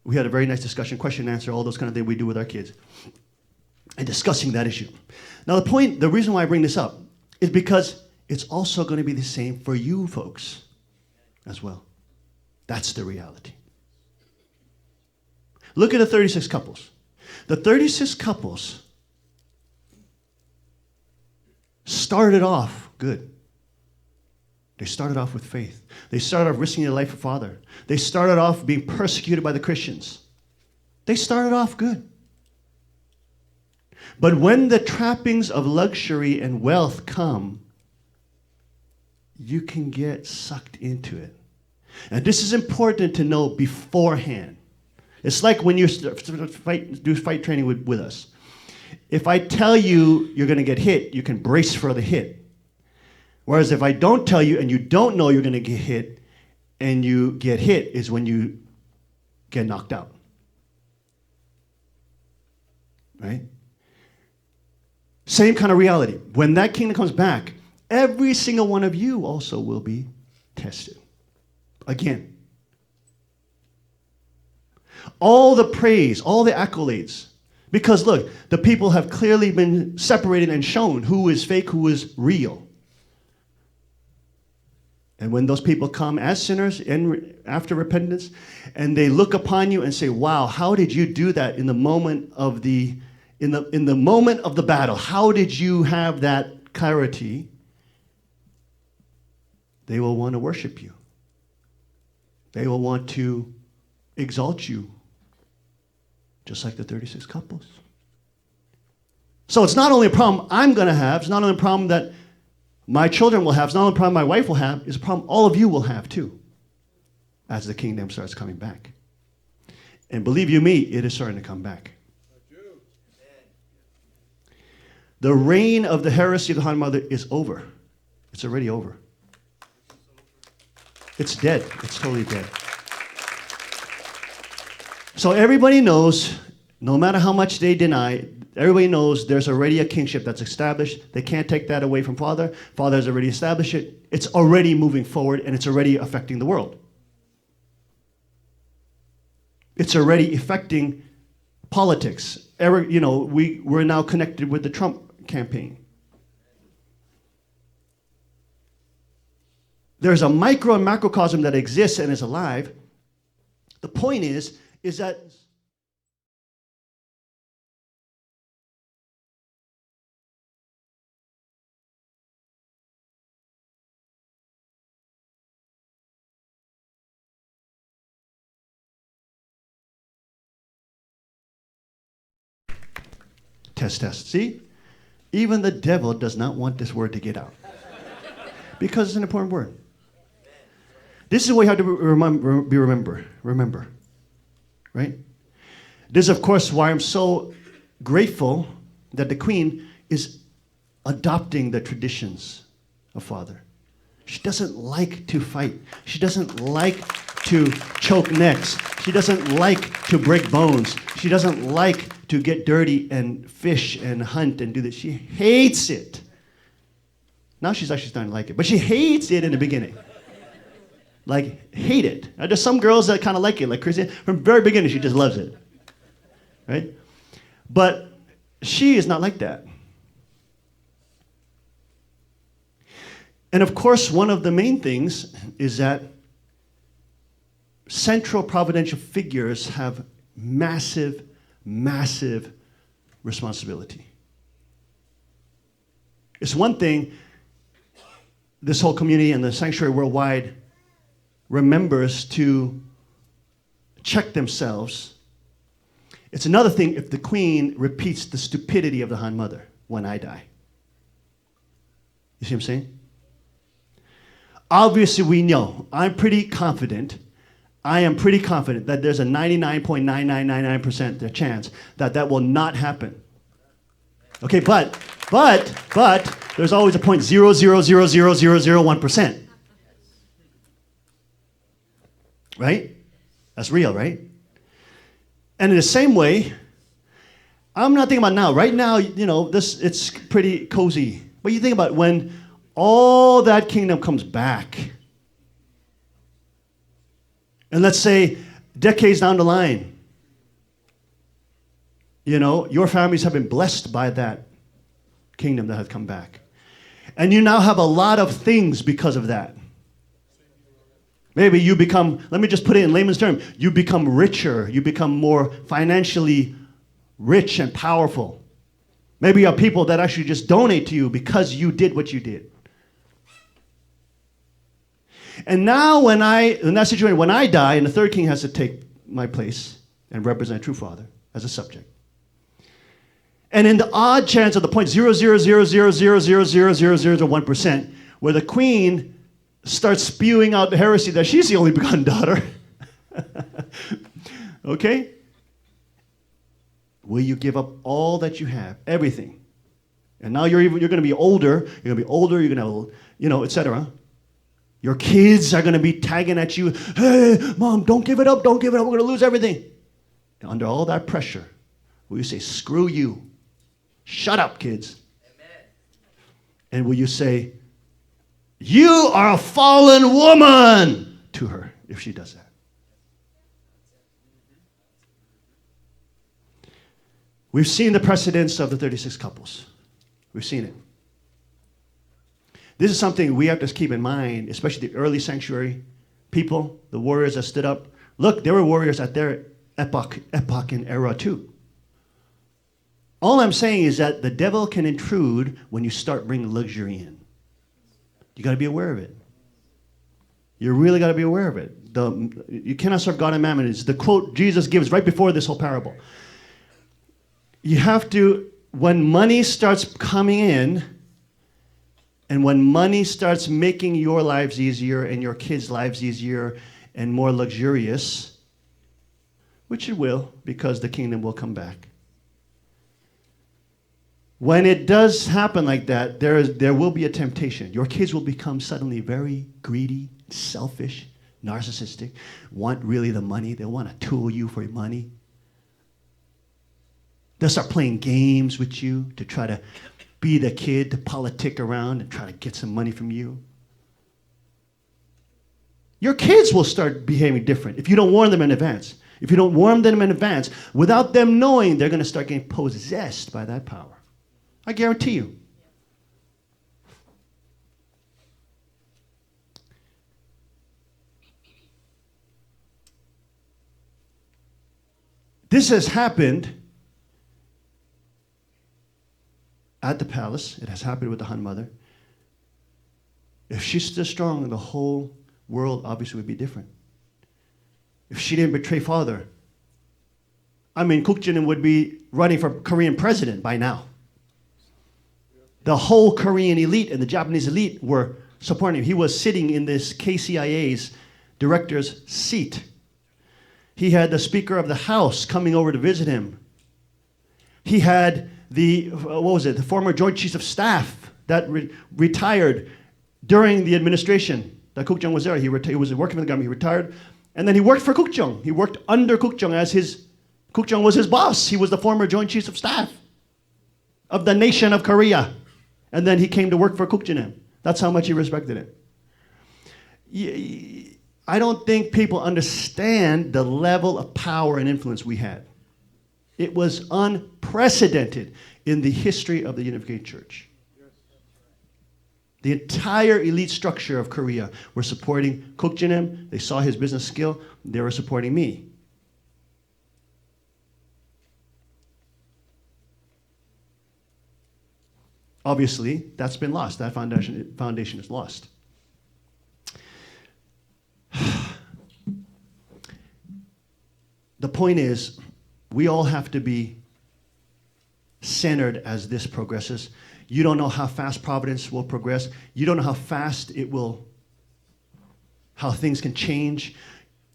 we had a very nice discussion, question and answer, all those kind of things we do with our kids, and discussing that issue. Now the reason why I bring this up is because it's also going to be the same for you folks as well. That's the reality. Look at the 36 couples. The 36 couples started off good. They started off with faith. They started off risking their life for Father. They started off being persecuted by the Christians. They started off good. But when the trappings of luxury and wealth come, you can get sucked into it. And this is important to know beforehand. It's like when you do fight training with us. If I tell you you're going to get hit, you can brace for the hit. Whereas if I don't tell you and you don't know you're going to get hit and you get hit is when you get knocked out. Right? Same kind of reality. When that kingdom comes back, every single one of you also will be tested. Again. All the praise, all the accolades. Because look, the people have clearly been separated and shown who is fake, who is real. And when those people come as sinners after repentance, and they look upon you and say, wow, how did you do that in the moment of the moment of the battle? How did you have that clarity? They will want to worship you. They will want to exalt you, just like the 36 couples. So it's not only a problem I'm going to have, it's not only a problem that my children will have, it's not only a problem my wife will have, it's a problem all of you will have too, as the kingdom starts coming back. And believe you me, it is starting to come back. The reign of the heresy of the Han Mother is over. It's already over. It's dead. It's totally dead. So everybody knows, no matter how much they deny, everybody knows there's already a kingship that's established. They can't take that away from Father. Father has already established it. It's already moving forward, and it's already affecting the world. It's already affecting politics. We're now connected with the Trump campaign. There's a micro and macrocosm that exists and is alive. The point is that test. See? Even the devil does not want this word to get out. Because it's an important word. This is what you have to remember. Right? This is, of course, why I'm so grateful that the Queen is adopting the traditions of Father. She doesn't like to fight. She doesn't like to choke necks. She doesn't like to break bones. She doesn't like to get dirty and fish and hunt and do this. She hates it. Now she's actually starting to like it. But she hates it in the beginning. Like, hate it. Now, there's some girls that kind of like it, like Chrissy. From the very beginning, she just loves it. Right? But she is not like that. And of course, one of the main things is that central providential figures have massive responsibility. It's one thing this whole community and the sanctuary worldwide remembers to check themselves. It's another thing if the Queen repeats the stupidity of the Han Mother when I die. You see what I'm saying? Obviously, we know. I am pretty confident that there's a 99.9999% chance that that will not happen. Okay, but there's always a 0.0000001%. Right? That's real, right? And in the same way, I'm not thinking about now. Right now, it's pretty cozy. But you think about when all that kingdom comes back. And let's say decades down the line, your families have been blessed by that kingdom that has come back. And you now have a lot of things because of that. Maybe you become, let me just put it in layman's terms, you become richer, you become more financially rich and powerful. Maybe you have people that actually just donate to you because you did what you did. And now in that situation, when I die, and the third king has to take my place and represent true father as a subject. And in the odd chance of the 0.00000000001%, where the queen starts spewing out the heresy that she's the only begotten daughter, okay? Will you give up all that you have, everything? And now you're going to be older. You're going to have, etc. Your kids are going to be tagging at you. Hey, mom, don't give it up. Don't give it up. We're going to lose everything. And under all that pressure, will you say, screw you? Shut up, kids. Amen. And will you say, you are a fallen woman to her if she does that? We've seen the precedents of the 36 couples. We've seen it. This is something we have to keep in mind, especially the early sanctuary people, the warriors that stood up. Look, there were warriors at their epoch and era too. All I'm saying is that the devil can intrude when you start bringing luxury in. You got to be aware of it. You really got to be aware of it. You cannot serve God and mammon. It's the quote Jesus gives right before this whole parable. You have to, when money starts coming in, and when money starts making your lives easier and your kids' lives easier and more luxurious, which it will, because the kingdom will come back. When it does happen like that, there will be a temptation. Your kids will become suddenly very greedy, selfish, narcissistic, want really the money. They want to tool you for your money. They'll start playing games with you to try to be the kid, to politic around and try to get some money from you. Your kids will start behaving different if you don't warn them in advance. If you don't warn them in advance, without them knowing, they're going to start getting possessed by that power. I guarantee you. This has happened at the palace. It has happened with the Han mother. If she's still strong, the whole world obviously would be different. If she didn't betray father, Kuk Jin would be running for Korean president by now. The whole Korean elite and the Japanese elite were supporting him. He was sitting in this KCIA's director's seat. He had the Speaker of the House coming over to visit him. He had the former Joint Chiefs of Staff that retired during the administration that Kuk Jung was there. He was working for the government. He retired, and then he worked for Kuk Jung. He worked under Kuk Jung Kuk Jung was his boss. He was the former Joint Chiefs of Staff of the nation of Korea. And then he came to work for Kuk Jin. That's how much he respected him. I don't think people understand the level of power and influence we had. It was unprecedented in the history of the Unified Church. The entire elite structure of Korea were supporting Kuk Jin. They saw his business skill. They were supporting me. Obviously, that's been lost. That foundation is lost. The point is, we all have to be centered as this progresses. You don't know how fast Providence will progress. You don't know how fast how things can change.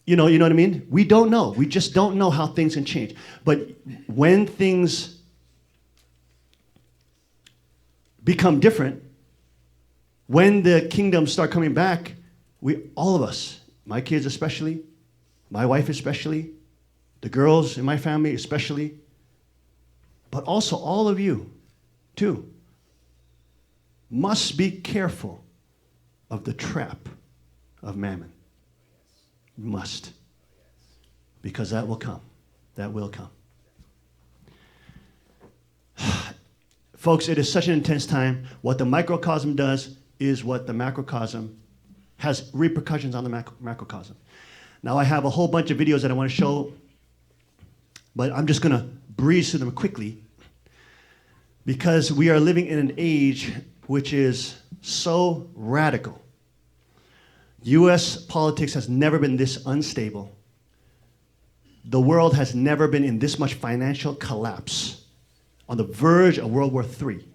You know what I mean? We don't know. We just don't know how things can change. But when things become different, when the kingdoms start coming back, all of us, my kids especially, my wife especially, the girls in my family especially, but also all of you too, must be careful of the trap of mammon. You must. Because that will come. That will come. Folks, it is such an intense time. What the microcosm does is what the macrocosm has repercussions on the macrocosm. Now, I have a whole bunch of videos that I want to show, but I'm just going to breeze through them quickly. Because we are living in an age which is so radical. U.S. politics has never been this unstable. The world has never been in this much financial collapse, on the verge of World War III.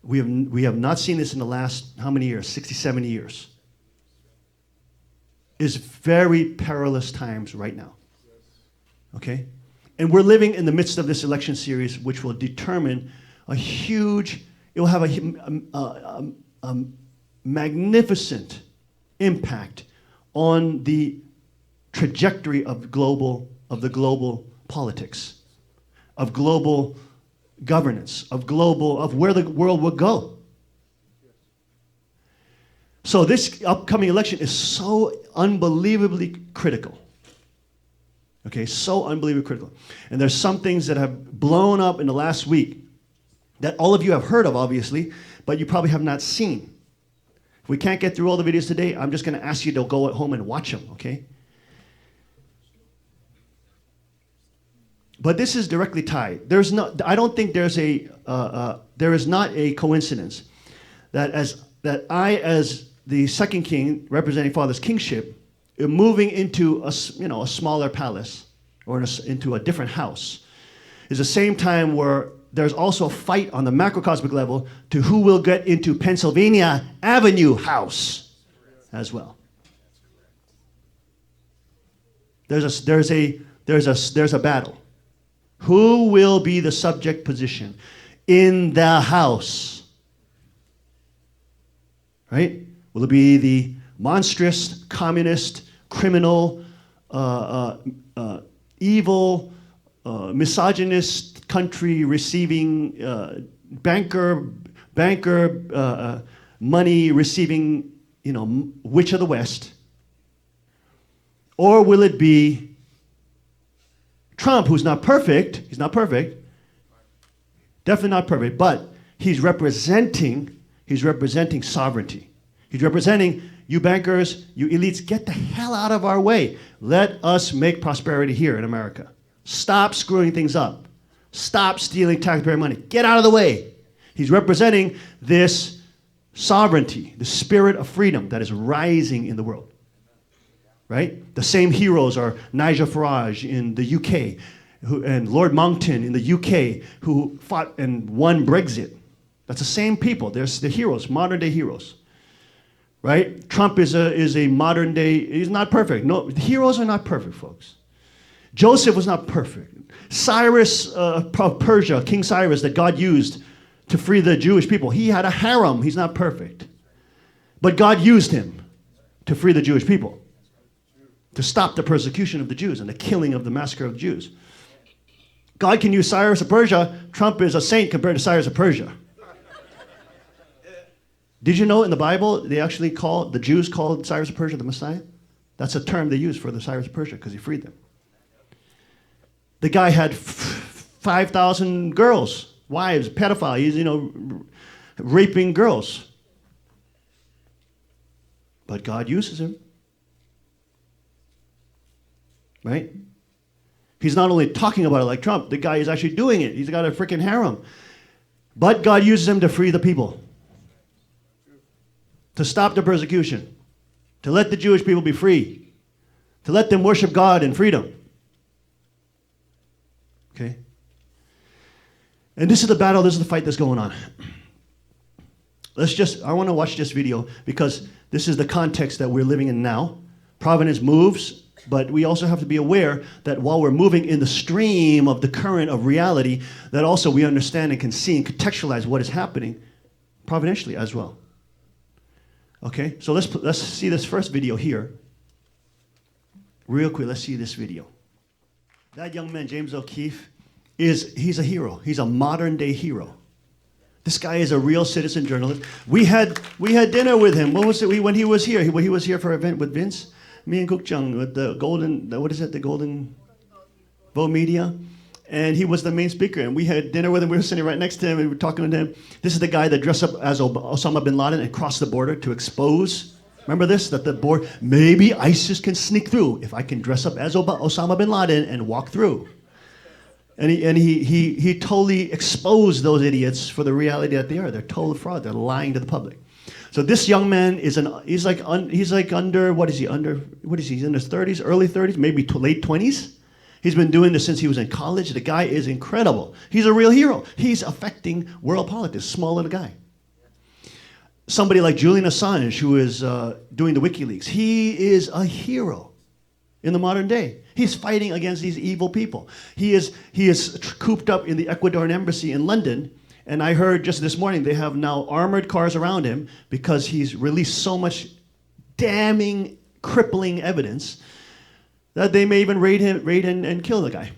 We have not seen this in the last, how many years? 60, 70 years. It's very perilous times right now. Okay? And we're living in the midst of this election series, which will determine a huge, it will have a magnificent impact on the trajectory of the global politics, of global governance, of where the world will go. So this upcoming election is so unbelievably critical. Okay, so unbelievably critical. And there's some things that have blown up in the last week that all of you have heard of, obviously, but you probably have not seen. If we can't get through all the videos today, I'm just going to ask you to go at home and watch them, okay? But this is directly tied. I don't think there is not a coincidence that I, as the second king, representing Father's kingship, moving into a smaller palace or into a different house is the same time where there's also a fight on the macrocosmic level to who will get into Pennsylvania Avenue House as well. There's a battle. Who will be the subject position in the House? Right? Will it be the monstrous, communist, criminal, evil, misogynist country receiving banker money receiving, witch of the West? Or will it be Trump, who's not perfect? He's not perfect. Definitely not perfect, but he's representing sovereignty. He's representing you bankers, you elites, get the hell out of our way. Let us make prosperity here in America. Stop screwing things up. Stop stealing taxpayer money. Get out of the way. He's representing this sovereignty, the spirit of freedom that is rising in the world. Right? The same heroes are Nigel Farage in the UK and Lord Monckton in the UK who fought and won Brexit. That's the same people. They're the heroes, modern day heroes. Right? Trump is a modern day, he's not perfect. No, heroes are not perfect, folks. Joseph was not perfect. Cyrus of Persia, King Cyrus that God used to free the Jewish people, he had a harem. He's not perfect. But God used him to free the Jewish people, to stop the persecution of the Jews and the killing of the massacre of the Jews. God can use Cyrus of Persia. Trump is a saint compared to Cyrus of Persia. Did you know in the Bible, the Jews called Cyrus of Persia the Messiah? That's a term they use for the Cyrus of Persia because he freed them. The guy had 5,000 girls, wives, pedophile. He's, raping girls. But God uses him. Right? He's not only talking about it like Trump, the guy is actually doing it. He's got a freaking harem. But God uses him to free the people, to stop the persecution, to let the Jewish people be free, to let them worship God in freedom. Okay? And this is the battle, this is the fight that's going on. I want to watch this video because this is the context that we're living in now. Providence moves, but we also have to be aware that while we're moving in the stream of the current of reality, that also we understand and can see and contextualize what is happening providentially as well. Okay, so let's see this first video here. Real quick, let's see this video. That young man, James O'Keefe, he's a hero. He's a modern day hero. This guy is a real citizen journalist. We had dinner with him. When was it? When he was here. He was here for an event with Vince. Me and Kuk Chung with the Golden, the Golden Vote Media. And he was the main speaker. And we had dinner with him. We were sitting right next to him and we were talking to him. This is the guy that dressed up as Osama bin Laden and crossed the border to expose. Remember this? That the border, maybe ISIS can sneak through if I can dress up as Osama bin Laden and walk through. he totally exposed those idiots for the reality that they are. They're total fraud. They're lying to the public. So this young man he's like under, what is he, he's in his 30s, early 30s, maybe late 20s. He's been doing this since he was in college. The guy is incredible. He's a real hero. He's affecting world politics, small little guy. Somebody like Julian Assange, who is doing the WikiLeaks, he is a hero in the modern day. He's fighting against these evil people. He is cooped up in the Ecuadorian embassy in London, and I heard just this morning they have now armored cars around him because he's released so much damning, crippling evidence that they may even raid and kill the guy.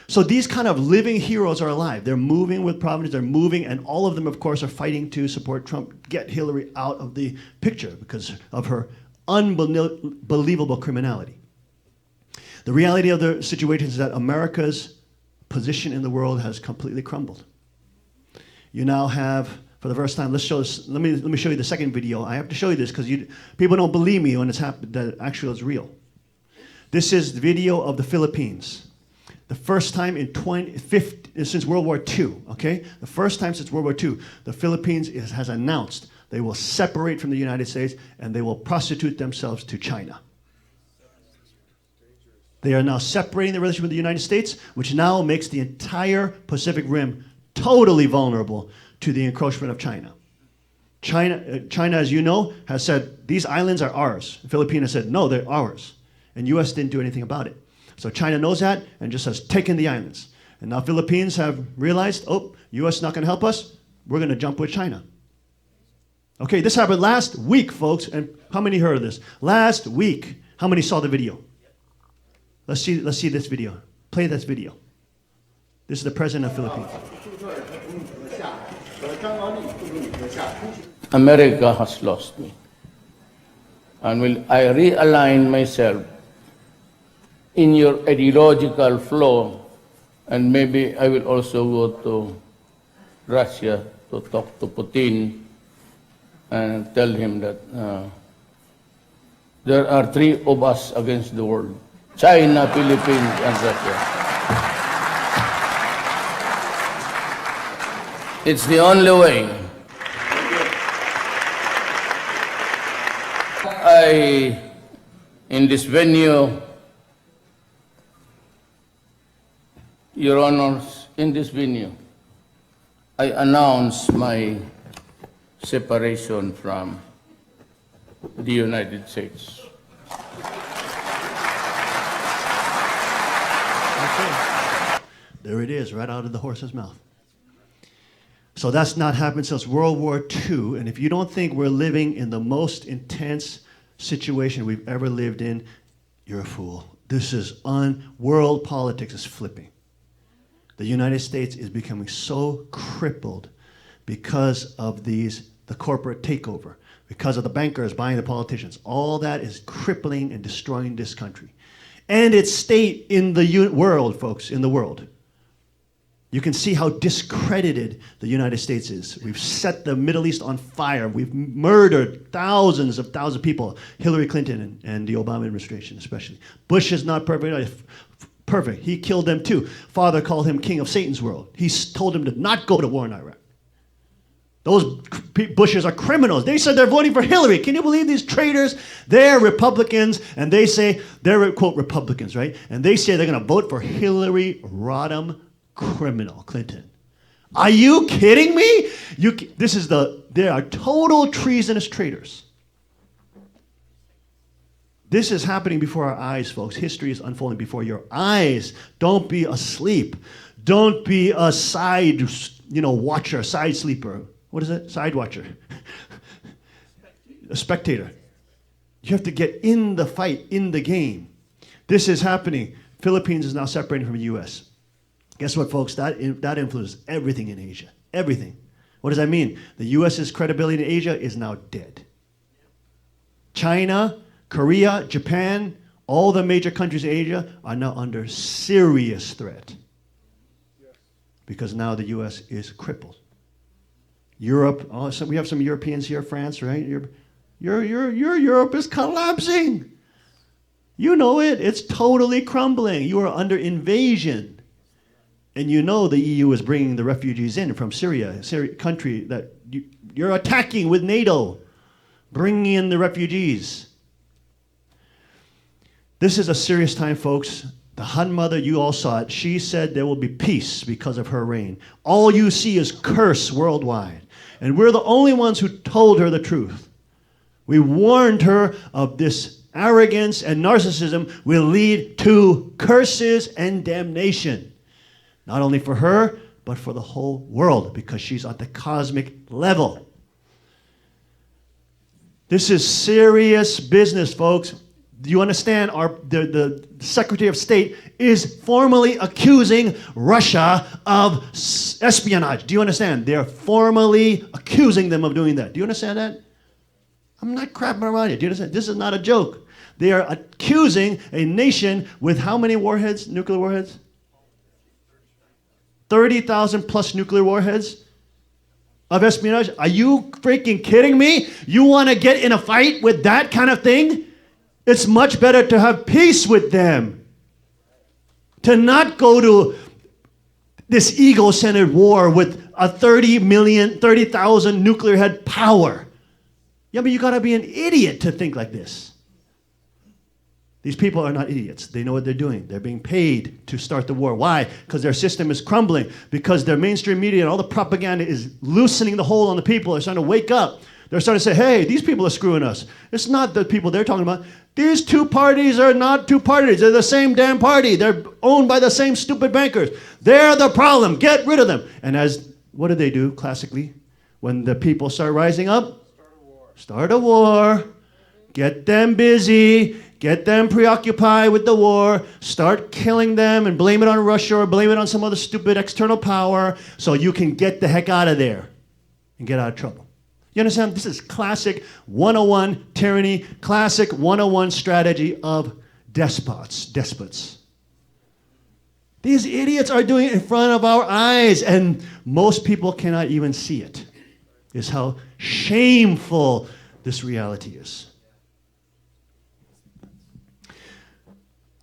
So these kind of living heroes are alive. They're moving with providence, they're moving, and all of them, of course, are fighting to support Trump, get Hillary out of the picture because of her unbelievable criminality. The reality of the situation is that America's position in the world has completely crumbled. You now have, for the first time, let me show you the second video. I have to show you this because people don't believe me when it's happened, that actually it's real. This is the video of the Philippines. The first time since World War II, okay? The first time since World War II, the Philippines has announced they will separate from the United States and they will prostitute themselves to China. They are now separating the relationship with the United States, which now makes the entire Pacific Rim totally vulnerable to the encroachment of China. China, as you know, has said, these islands are ours. The Philippines has said, no, they're ours. And U.S. didn't do anything about it. So China knows that and just has taken the islands. And now Philippines have realized, oh, U.S. is not going to help us. We're going to jump with China. Okay, this happened last week, folks. And how many heard of this? Last week. How many saw the video? Let's see this video. Play this video. This is the president of Philippines. America has lost me. And will I realign myself in your ideological flow, and maybe I will also go to Russia to talk to Putin and tell him that there are three of us against the world: China, Philippines, and Russia. It's the only way. In this venue, Your Honors, in this venue, I announce my separation from the United States. Okay. There it is, right out of the horse's mouth. So that's not happened since World War II, and if you don't think we're living in the most intense situation we've ever lived in, you're a fool. This is world politics is flipping. The United States is becoming so crippled because of the corporate takeover, because of the bankers buying the politicians. All that is crippling and destroying this country. And its state in the world, folks, in the world. You can see how discredited the United States is. We've set the Middle East on fire. We've murdered thousands of people. Hillary Clinton and the Obama administration especially. Bush is not perfect. He killed them too. Father called him king of Satan's world. He told him to not go to war in Iraq. Those Bushes are criminals. They said they're voting for Hillary. Can you believe these traitors? They're Republicans, and they say, they're, quote, Republicans, right? And they say they're going to vote for Hillary Rodham criminal Clinton. Are you kidding me? They are total treasonous traitors. This is happening before our eyes, folks. History is unfolding before your eyes. Don't be asleep. Don't be a side sleeper. What is it? Side watcher. A spectator. You have to get in the fight, in the game. This is happening. Philippines is now separating from the U.S. Guess what, folks? That influences everything in Asia. Everything. What does that mean? The U.S.'s credibility in Asia is now dead. China, Korea, Japan, all the major countries in Asia are now under serious threat. Because now the U.S. is crippled. Europe, we have some Europeans here, France, right? Your Europe is collapsing. You know it. It's totally crumbling. You are under invasion. And you know the EU is bringing the refugees in from Syria, country that you're attacking with NATO, bringing in the refugees. This is a serious time, folks. The Hun mother, you all saw it. She said there will be peace because of her reign. All you see is curse worldwide. And we're the only ones who told her the truth. We warned her of this arrogance and narcissism will lead to curses and damnation. Not only for her, but for the whole world, because she's at the cosmic level. This is serious business, folks. Do you understand? The Secretary of State is formally accusing Russia of espionage. Do you understand? They're formally accusing them of doing that. Do you understand that? I'm not crapping around here. Do you understand? This is not a joke. They are accusing a nation with how many warheads, nuclear warheads? 30,000 plus nuclear warheads of espionage. Are you freaking kidding me? You want to get in a fight with that kind of thing? It's much better to have peace with them. To not go to this ego-centered war with a 30,000 nuclear head power. Yeah, but you got to be an idiot to think like this. These people are not idiots. They know what they're doing. They're being paid to start the war. Why? Because their system is crumbling. Because their mainstream media and all the propaganda is loosening the hold on the people. They're starting to wake up. They're starting to say, hey, these people are screwing us. It's not the people they're talking about. These two parties are not two parties. They're the same damn party. They're owned by the same stupid bankers. They're the problem. Get rid of them. And what do they do classically? When the people start rising up? Start a war. Get them busy. Get them preoccupied with the war. Start killing them and blame it on Russia or blame it on some other stupid external power so you can get the heck out of there and get out of trouble. You understand? This is classic 101 tyranny, classic 101 strategy of despots. These idiots are doing it in front of our eyes, and most people cannot even see it. Is how shameful this reality is.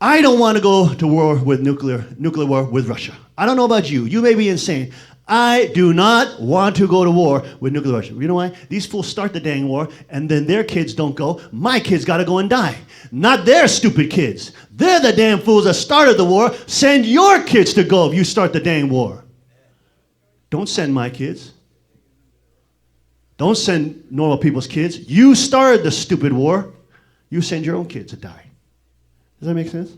I don't want to go to war with nuclear war with Russia. I don't know about you. You may be insane. I do not want to go to war with nuclear Russia. You know why? These fools start the dang war, and then their kids don't go. My kids got to go and die. Not their stupid kids. They're the damn fools that started the war. Send your kids to go if you start the dang war. Don't send my kids. Don't send normal people's kids. You started the stupid war. You send your own kids to die. Does that make sense?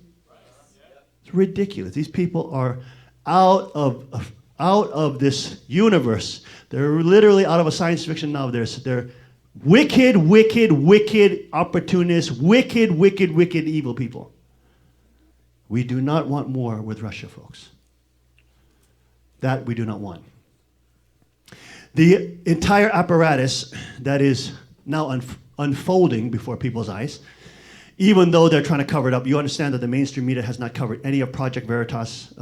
It's ridiculous. These people are out of this universe. They're literally out of a science fiction novel. They're wicked opportunists, wicked evil people. We do not want war with Russia, folks. That we do not want. The entire apparatus that is now unfolding before people's eyes, even though they're trying to cover it up, you understand that the mainstream media has not covered any of Project Veritas'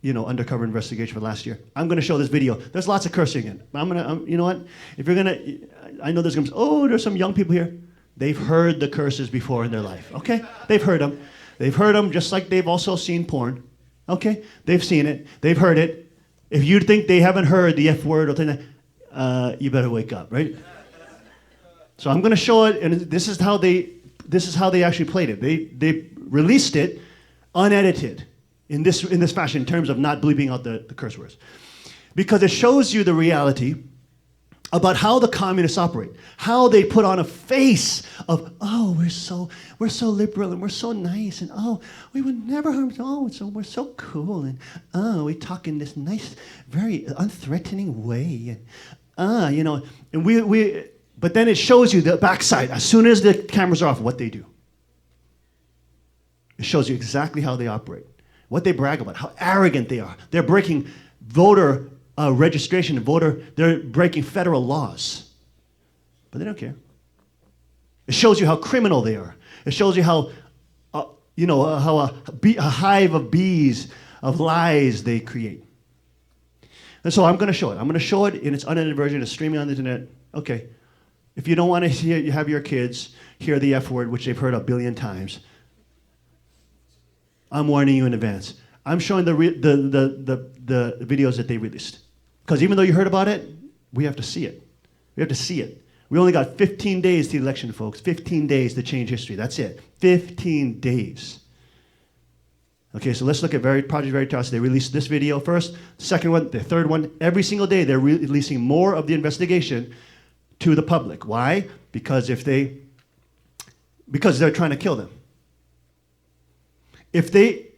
undercover investigation for last year. I'm going to show this video. There's lots of cursing in it. You know what? If you're going to, I know there's going to be, there's some young people here. They've heard the curses before in their life, okay? They've heard them. They've heard them just like they've also seen porn, okay? They've seen it. They've heard it. If you think they haven't heard the F word or something, you better wake up, right? So I'm going to show it, and this is how they actually played it. They released it unedited in this fashion in terms of not bleeping out the curse words, because it shows you the reality about how the communists operate, how they put on a face of, we're so liberal and we're so nice, and we would never harm, we're so cool, and we talk in this nice, very unthreatening way, and we. But then it shows you the backside. As soon as the cameras are off, what they do. It shows you exactly how they operate, what they brag about, how arrogant they are. They're breaking voter registration, they're breaking federal laws. But they don't care. It shows you how criminal they are. It shows you how a hive of bees, of lies they create. And so I'm going to show it. I'm going to show it in its unedited version. It's streaming on the internet. Okay. If you don't want to have your kids hear the F word, which they've heard 1 billion times, I'm warning you in advance. I'm showing the videos that they released. Because even though you heard about it, we have to see it. We have to see it. We only got 15 days to the election, folks. 15 days to change history. That's it. 15 days. Okay, so let's look at Project Veritas. They released this video first, the second one, the third one. Every single day, they're releasing more of the investigation to the public. Why? Because they're trying to kill them.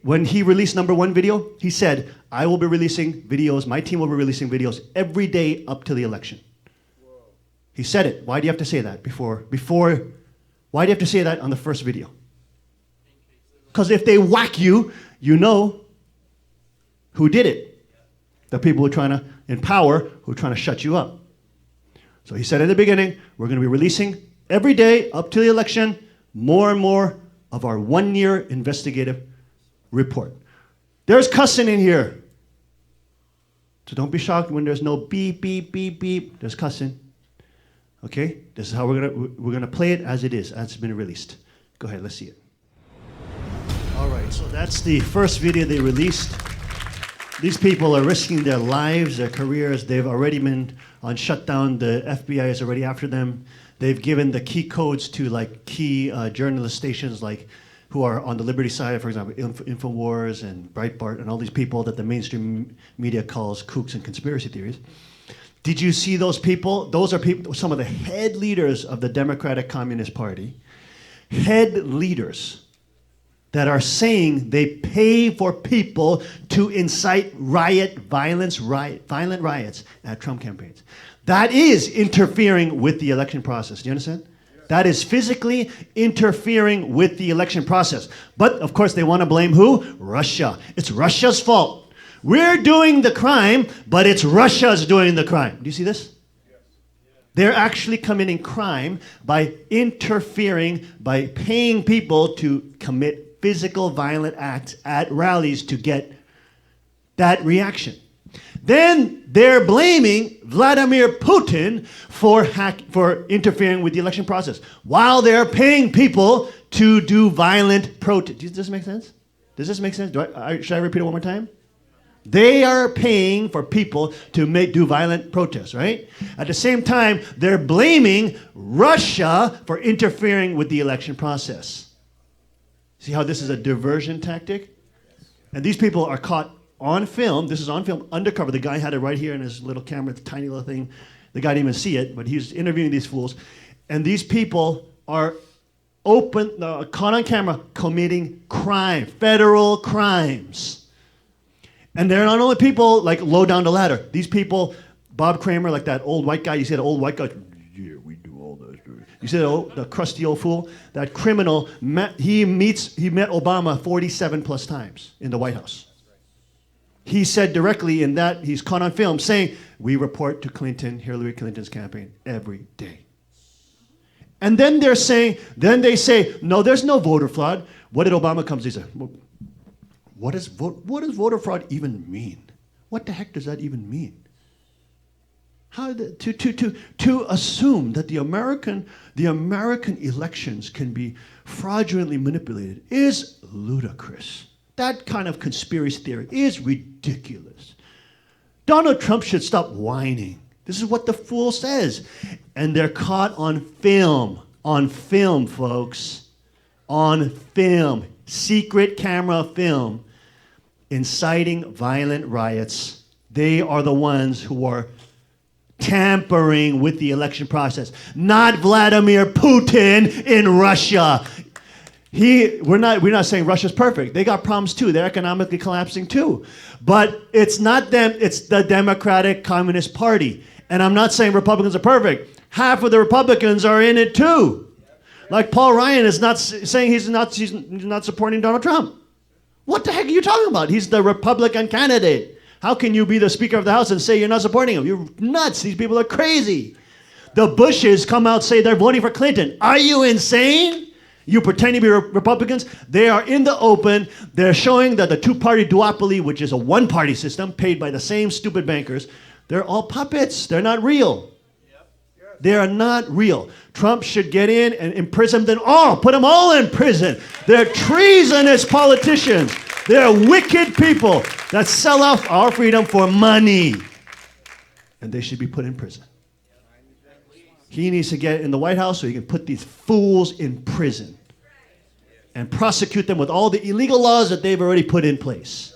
When he released number one video, he said, I will be releasing videos, my team will be releasing videos every day up to the election. Whoa. He said it. Why do you have to say that why do you have to say that on the first video? Because if they whack you, you know who did it. The people who are trying to, in power, who are trying to shut you up. So he said in the beginning, we're going to be releasing every day up to the election more and more of our one-year investigative report. There's cussing in here. So don't be shocked when there's no beep, beep, beep, beep. There's cussing. Okay? This is how we're gonna play it as it is, as it's been released. Go ahead, let's see it. All right, so that's the first video they released. These people are risking their lives, their careers. They've already been on shutdown. The FBI is already after them. They've given the key codes to like key journalist stations like who are on the Liberty side, for example, InfoWars and Breitbart and all these people that the mainstream media calls kooks and conspiracy theories. Did you see those people? Those are people, some of the head leaders of the Democratic Communist Party, head leaders that are saying they pay for people to incite violent riots at Trump campaigns. That is interfering with the election process. Do you understand? That is physically interfering with the election process. But, of course, they want to blame who? Russia. It's Russia's fault. We're doing the crime, but it's Russia's doing the crime. Do you see this? They're actually committing crime by interfering, by paying people to commit physical violent acts at rallies to get that reaction. Then they're blaming Vladimir Putin for interfering with the election process while they're paying people to do violent protest. Does this make sense? Does this make sense? Should I repeat it one more time? They are paying for people to do violent protests, right? At the same time, they're blaming Russia for interfering with the election process. See how this is a diversion tactic? And these people are caught on film. This is on film, undercover. The guy had it right here in his little camera, the tiny little thing. The guy didn't even see it, but he was interviewing these fools. And these people are caught on camera committing crime, federal crimes. And they're not only people like low down the ladder. These people, Bob Kramer, like that old white guy, you see that old white guy, yeah, we do all this. You see the crusty old fool? That criminal, he met Obama 47 plus times in the White House. He said directly in that, he's caught on film saying, we report to Hillary Clinton's campaign every day. And then they say, no, there's no voter fraud. What did Obama come to say? What does voter fraud even mean? What the heck does that even mean? To assume that the American elections can be fraudulently manipulated is ludicrous. That kind of conspiracy theory is ridiculous. Donald Trump should stop whining. This is what the fool says. And they're caught on film, folks. On film, secret camera film, inciting violent riots. They are the ones who are tampering with the election process, not Vladimir Putin in Russia. We're not saying Russia's perfect. They got problems too. They're economically collapsing too. But it's not them, it's the Democratic Communist Party. And I'm not saying Republicans are perfect. Half of the Republicans are in it too. Like Paul Ryan is not saying he's not supporting Donald Trump. What the heck are you talking about? He's the Republican candidate. How can you be the Speaker of the House and say you're not supporting him? You're nuts. These people are crazy. The Bushes come out and say they're voting for Clinton. Are you insane? You pretend to be Republicans. They are in the open. They're showing that the two-party duopoly, which is a one-party system paid by the same stupid bankers, they're all puppets. They're not real. They are not real. Trump should get in and imprison them all. Put them all in prison. They're treasonous politicians. They are wicked people that sell off our freedom for money. And they should be put in prison. He needs to get in the White House so he can put these fools in prison and prosecute them with all the illegal laws that they've already put in place.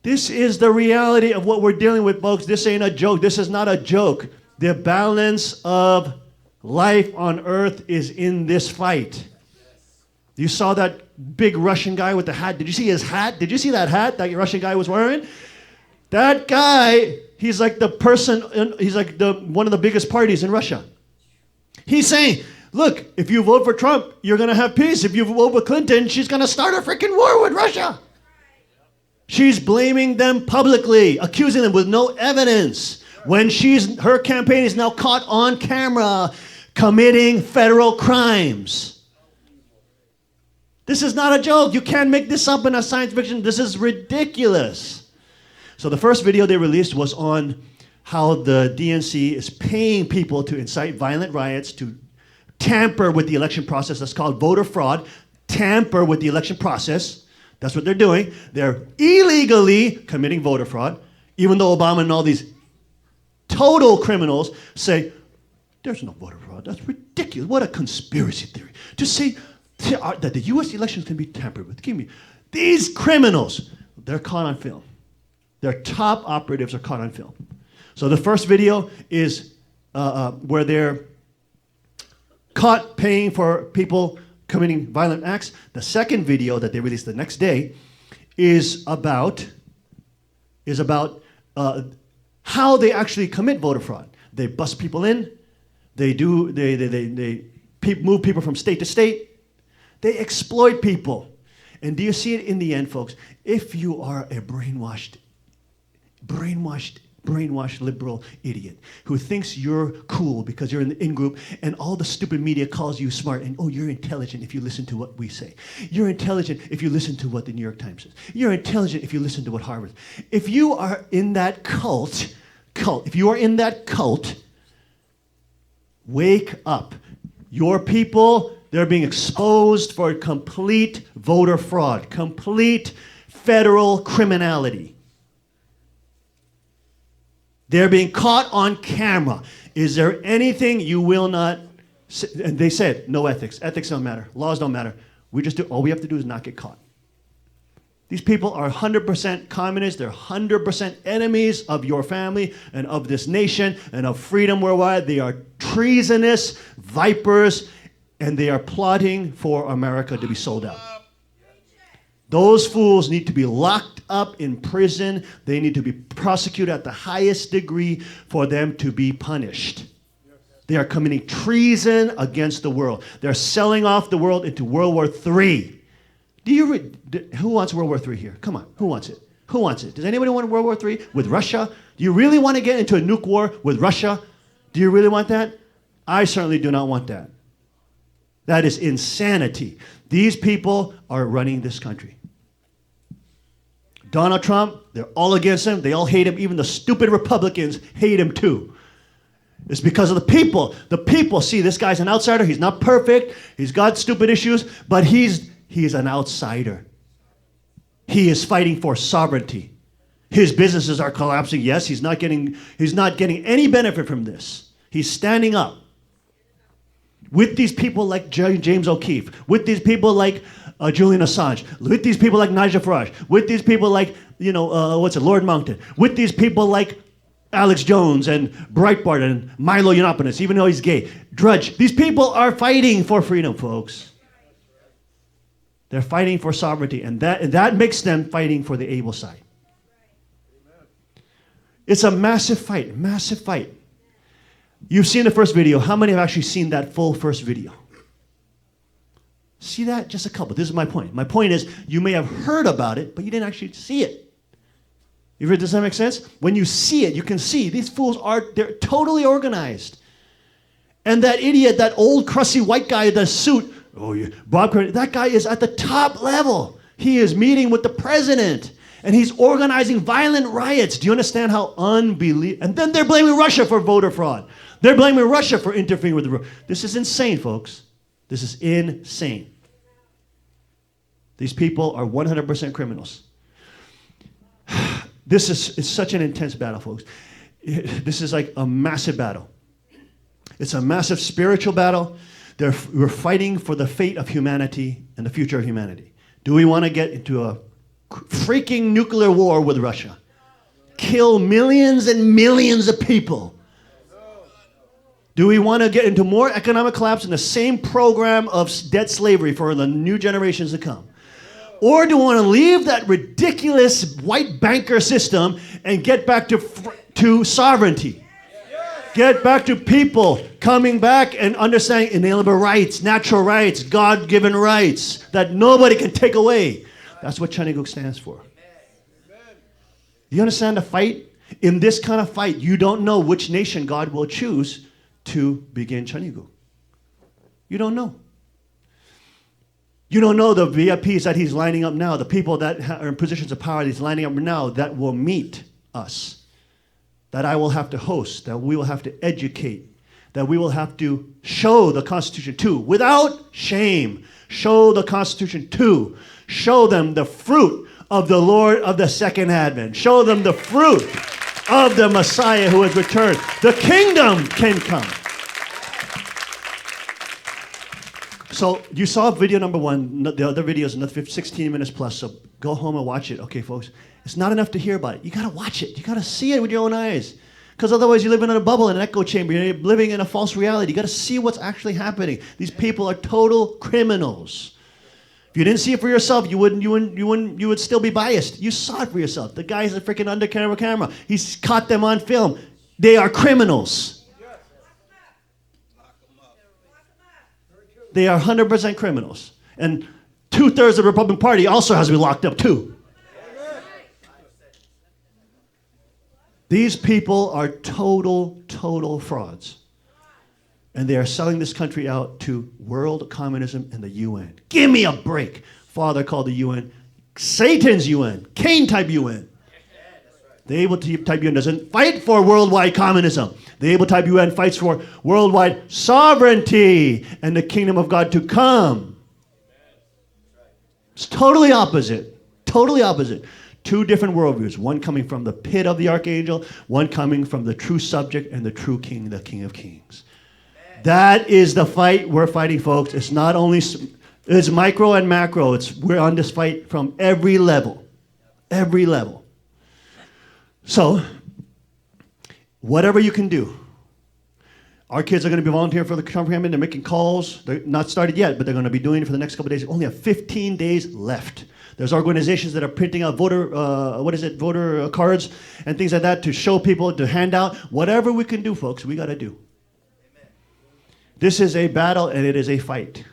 This is the reality of what we're dealing with, folks. This ain't a joke. This is not a joke. The balance of life on earth is in this fight. You saw that big Russian guy with the hat. Did you see his hat? Did you see that hat that Russian guy was wearing? That guy, he's like the person, he's like one of the biggest parties in Russia. He's saying, look, if you vote for Trump, you're going to have peace. If you vote for Clinton, she's going to start a freaking war with Russia. She's blaming them publicly, accusing them with no evidence. When her campaign is now caught on camera committing federal crimes. This is not a joke. You can't make this up in a science fiction. This is ridiculous. So the first video they released was on how the DNC is paying people to incite violent riots, to tamper with the election process. That's called voter fraud. Tamper with the election process. That's what they're doing. They're illegally committing voter fraud, even though Obama and all these total criminals say, there's no voter fraud. That's ridiculous. What a conspiracy theory. To say that the U.S. elections can be tampered with. These criminals, they're caught on film. Their top operatives are caught on film. So the first video is where they're caught paying for people committing violent acts. The second video that they released the next day is about how they actually commit voter fraud. They bust people in. They move people from state to state. They exploit people. And do you see it in the end, folks? If you are a brainwashed liberal idiot who thinks you're cool because you're in the in-group and all the stupid media calls you smart and, oh, you're intelligent if you listen to what we say. You're intelligent if you listen to what the New York Times says. You're intelligent if you listen to what Harvard. If you are in that cult, wake up. Your people, they're being exposed for complete voter fraud, complete federal criminality. They're being caught on camera. Is there anything you will not say? And they said, no ethics. Ethics don't matter. Laws don't matter. All we have to do is not get caught. These people are 100% communists. They're 100% enemies of your family and of this nation and of freedom worldwide. They are treasonous vipers, and they are plotting for America to be sold out. Those fools need to be locked up in prison. They need to be prosecuted at the highest degree for them to be punished. They are committing treason against the world. They're selling off the world into World War III. Who wants World War III here? Come on, who wants it? Who wants it? Does anybody want World War III with Russia? Do you really want to get into a nuke war with Russia? Do you really want that? I certainly do not want that. That is insanity. These people are running this country. Donald Trump, they're all against him. They all hate him. Even the stupid Republicans hate him too. It's because of the people. The people see this guy's an outsider. He's not perfect. He's got stupid issues, but he's an outsider. He is fighting for sovereignty. His businesses are collapsing. Yes, he's not getting any benefit from this. He's standing up with these people like James O'Keefe, with these people like Julian Assange, with these people like Nigel Farage, with these people like, Lord Monkton, with these people like Alex Jones and Breitbart and Milo Yiannopoulos, even though he's gay. Drudge. These people are fighting for freedom, folks. They're fighting for sovereignty, and that makes them fighting for the able side. It's a massive fight, massive fight. You've seen the first video. How many have actually seen that full first video? See that? Just a couple. This is my point. My point is, you may have heard about it, but you didn't actually see it. Does that make sense? When you see it, you can see these fools they're totally organized. And that idiot, that old crusty white guy in the suit, Bob Crane, that guy is at the top level. He is meeting with the president, and he's organizing violent riots. Do you understand how unbelievable? And then they're blaming Russia for voter fraud. They're blaming Russia for interfering with the vote. This is insane, folks. This is insane. These people are 100% criminals. This is such an intense battle, folks. This is like a massive battle. It's a massive spiritual battle. We're fighting for the fate of humanity and the future of humanity. Do we want to get into a freaking nuclear war with Russia? Kill millions and millions of people? Do we want to get into more economic collapse in the same program of debt slavery for the new generations to come? Or do we want to leave that ridiculous white banker system and get back to sovereignty? Get back to people coming back and understanding inalienable rights, natural rights, God-given rights that nobody can take away. That's what Chaniguk stands for. You understand the fight? In this kind of fight, you don't know which nation God will choose to begin Chaniguk. You don't know. You don't know the VIPs that he's lining up now, the people that are in positions of power that he's lining up now that will meet us, that I will have to host, that we will have to educate, that we will have to show the Constitution to, without shame, show the Constitution to, show them the fruit of the Lord of the Second Advent, show them the fruit of the Messiah who has returned. The kingdom can come. So you saw video number 1. The other video is another 16 minutes plus, so go home and watch it. Okay, folks, it's not enough to hear about it. You got to watch it. You got to see it with your own eyes. Because otherwise you're living in a bubble, in an echo chamber. You're living in a false reality. You got to see what's actually happening. These people are total criminals. If you didn't see it for yourself, you would still be biased. You saw it for yourself. The guy's a freaking undercover camera. He's caught them on film. They are criminals. They are 100% criminals. And 2/3 of the Republican Party also has to be locked up too. These people are total frauds. And they are selling this country out to world communism and the UN. Give me a break. Father called the UN Satan's UN, Cain-type UN. The able-type UN doesn't fight for worldwide communism. The able-type UN fights for worldwide sovereignty and the kingdom of God to come. It's totally opposite. Totally opposite. Two different worldviews. One coming from the pit of the archangel. One coming from the true subject and the true king, the King of Kings. That is the fight we're fighting, folks. It's not only, it's micro and macro. We're on this fight from every level. Every level. So, whatever you can do. Our kids are going to be volunteering for the Trump campaign. They're making calls. They're not started yet, but they're going to be doing it for the next couple of days. Only have 15 days left. There's organizations that are printing out voter cards and things like that to show people, to hand out. Whatever we can do, folks, we got to do. Amen. This is a battle and it is a fight.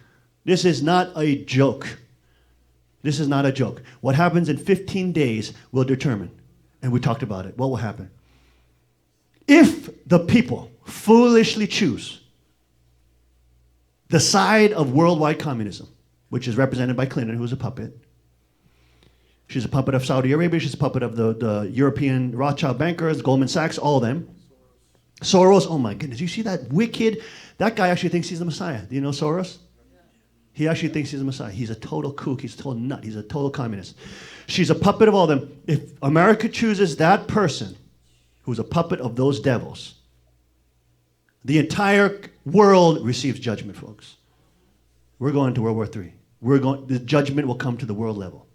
This is not a joke. This is not a joke. What happens in 15 days will determine. And we talked about it. What will happen? If the people foolishly choose the side of worldwide communism, which is represented by Clinton, who's a puppet. She's a puppet of Saudi Arabia. She's a puppet of the European Rothschild bankers, Goldman Sachs, all of them. Soros, oh my goodness. You see that wicked? That guy actually thinks he's the Messiah. Do you know Soros? He actually thinks he's the Messiah. He's a total kook. He's a total nut. He's a total communist. She's a puppet of all of them. If America chooses that person who's a puppet of those devils, the entire world receives judgment, folks. We're going to World War III. The judgment will come to the world level.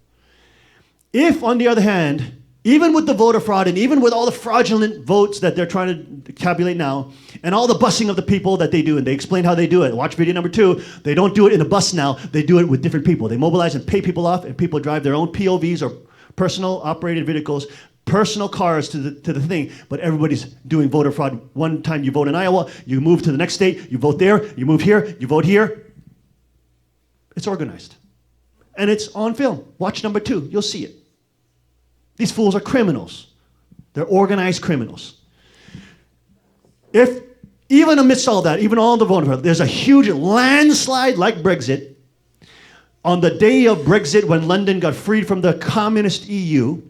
If, on the other hand, even with the voter fraud and even with all the fraudulent votes that they're trying to tabulate now, and all the busing of the people that they do, and they explain how they do it. Watch video number 2. They don't do it in a bus now. They do it with different people. They mobilize and pay people off, and people drive their own POVs or personal operated vehicles, personal cars to the thing, but everybody's doing voter fraud. One time you vote in Iowa, you move to the next state, you vote there, you move here, you vote here. It's organized. And it's on film. Watch number 2. You'll see it. These fools are criminals. They're organized criminals. If, even amidst all that, even all the voter fraud, there's a huge landslide like Brexit. On the day of Brexit, when London got freed from the communist EU,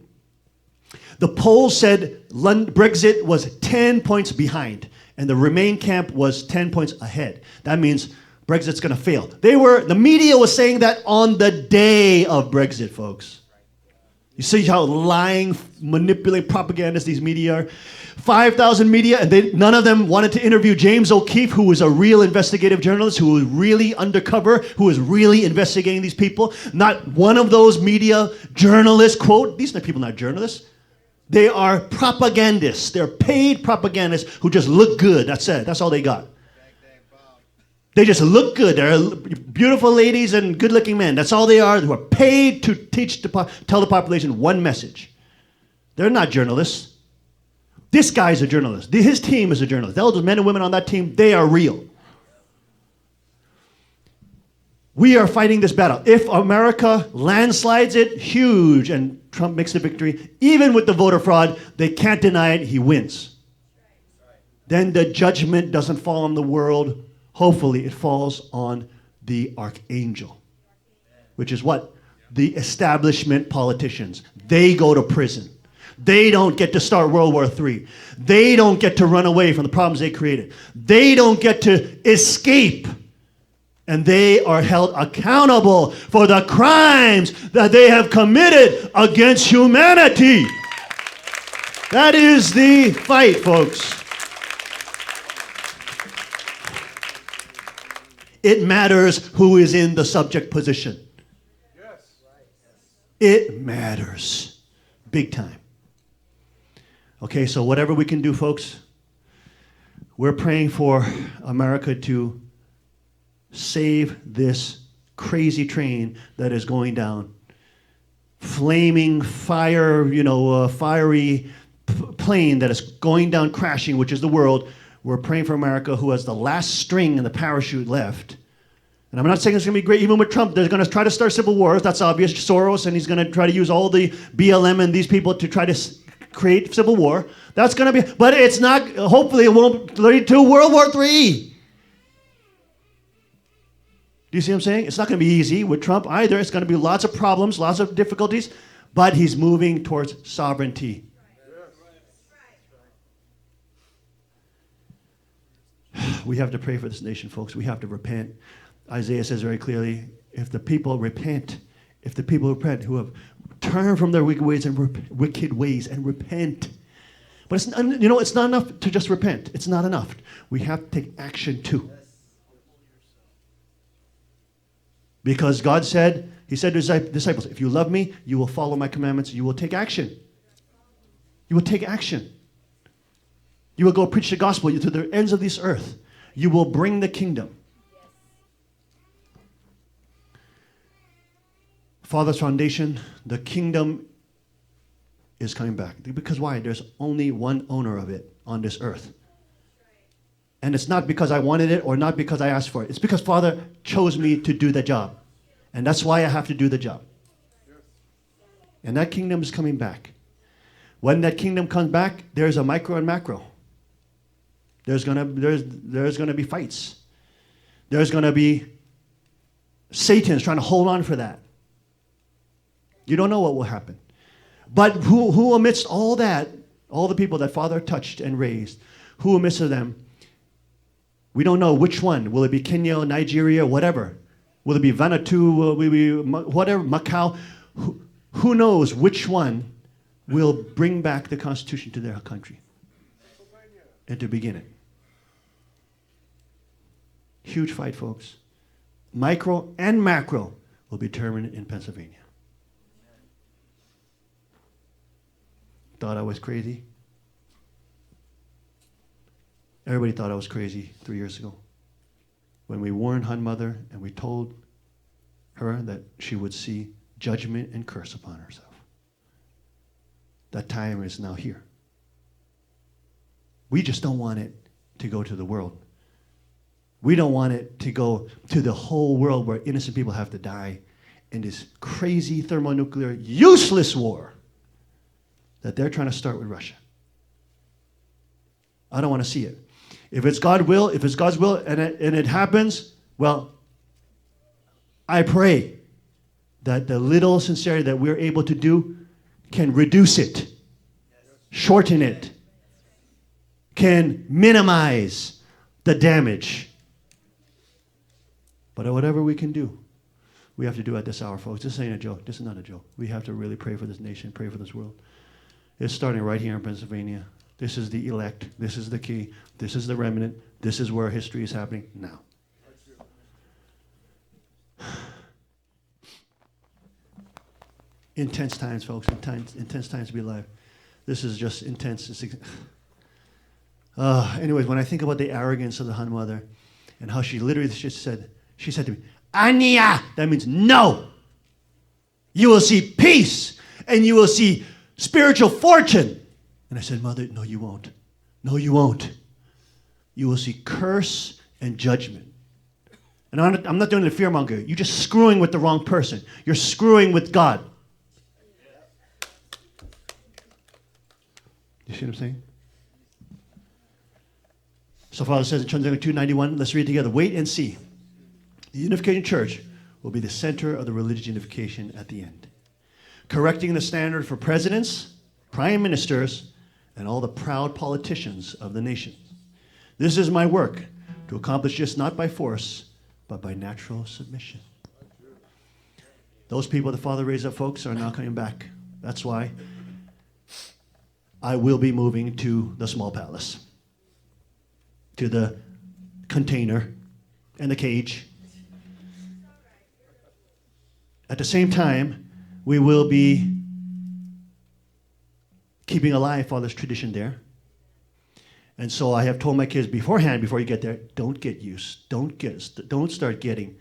the polls said Brexit was 10 points behind, and the Remain camp was 10 points ahead. That means Brexit's going to fail. The media was saying that on the day of Brexit, folks. You see how lying, manipulating propagandists these media are? 5,000 media, and none of them wanted to interview James O'Keefe, who was a real investigative journalist, who was really undercover, who was really investigating these people. Not one of those media journalists, quote, these are people not journalists. They are propagandists. They're paid propagandists who just look good. That's it. That's all they got. They just look good. They're beautiful ladies and good-looking men. That's all they are, who are paid to tell the population one message. They're not journalists. This guy's a journalist. His team is a journalist. Those men and women on that team, they are real. We are fighting this battle. If America landslides it, huge, and Trump makes the victory, even with the voter fraud, they can't deny it, he wins. Then the judgment doesn't fall on the world. Hopefully, it falls on the archangel, which is what? The establishment politicians. They go to prison. They don't get to start World War III. They don't get to run away from the problems they created. They don't get to escape. And they are held accountable for the crimes that they have committed against humanity. That is the fight, folks. It matters who is in the subject position. It matters. Big time. Okay, so whatever we can do, folks, we're praying for America to save this crazy train that is going down. Flaming fire, fiery plane that is going down, crashing, which is the world. We're praying for America, who has the last string in the parachute left. And I'm not saying it's going to be great. Even with Trump, they're going to try to start civil wars. That's obvious. Soros, and he's going to try to use all the BLM and these people to try to create civil war. That's going to be, but it's not, hopefully it won't lead to World War III. Do you see what I'm saying? It's not going to be easy with Trump either. It's going to be lots of problems, lots of difficulties, but he's moving towards sovereignty. We have to pray for this nation, folks. We have to repent. Isaiah says very clearly, if the people repent, who have turned from their wicked ways and repent. But it's not enough to just repent. It's not enough. We have to take action too. Because God said, he said to his disciples, if you love me, you will follow my commandments, you will take action. You will take action. You will go preach the gospel to the ends of this earth. You will bring the kingdom. Father's foundation, the kingdom is coming back. Because why? There's only one owner of it on this earth. And it's not because I wanted it or not because I asked for it. It's because Father chose me to do the job. And that's why I have to do the job. And that kingdom is coming back. When that kingdom comes back, there's a micro and macro. There's gonna be fights. There's gonna be Satan's trying to hold on for that. You don't know what will happen. But who amidst all that, all the people that Father touched and raised, who amidst of them, we don't know which one. Will it be Kenya, Nigeria, whatever? Will it be Vanuatu? Will it be whatever, Macau? Who knows which one will bring back the Constitution to their country and to begin it. Huge fight, folks. Micro and macro will be determined in Pennsylvania. Thought I was crazy? Everybody thought I was crazy 3 years ago when we warned Hun Mother and we told her that she would see judgment and curse upon herself. That time is now here. We just don't want it to go to the world. We don't want it to go to the whole world where innocent people have to die in this crazy thermonuclear, useless war that they're trying to start with Russia. I don't want to see it. If it's God's will, and it happens, well, I pray that the little sincerity that we're able to do can reduce it, shorten it, can minimize the damage. But whatever we can do, we have to do at this hour, folks. This ain't a joke. This is not a joke. We have to really pray for this nation, pray for this world. It's starting right here in Pennsylvania. This is the elect. This is the key. This is the remnant. This is where history is happening now. Intense times, folks. Intense times to be alive. This is just intense. Anyways, when I think about the arrogance of the Han mother and how she literally just said to me, Anya, that means no. You will see peace and you will see spiritual fortune. And I said, Mother, no, you won't. No, you won't. You will see curse and judgment. And I'm not doing the fearmonger. You're just screwing with the wrong person. You're screwing with God. You see what I'm saying? So Father says in John 2:91, let's read together. Wait and see. The unification church will be the center of the religious unification at the end, correcting the standard for presidents, prime ministers, and all the proud politicians of the nation. This is my work, to accomplish this not by force, but by natural submission. Those people the Father raised up, folks, are now coming back. That's why I will be moving to the small palace, to the container and the cage. At the same time, we will be keeping alive Father's tradition there. And so I have told my kids beforehand, before you get there, don't start getting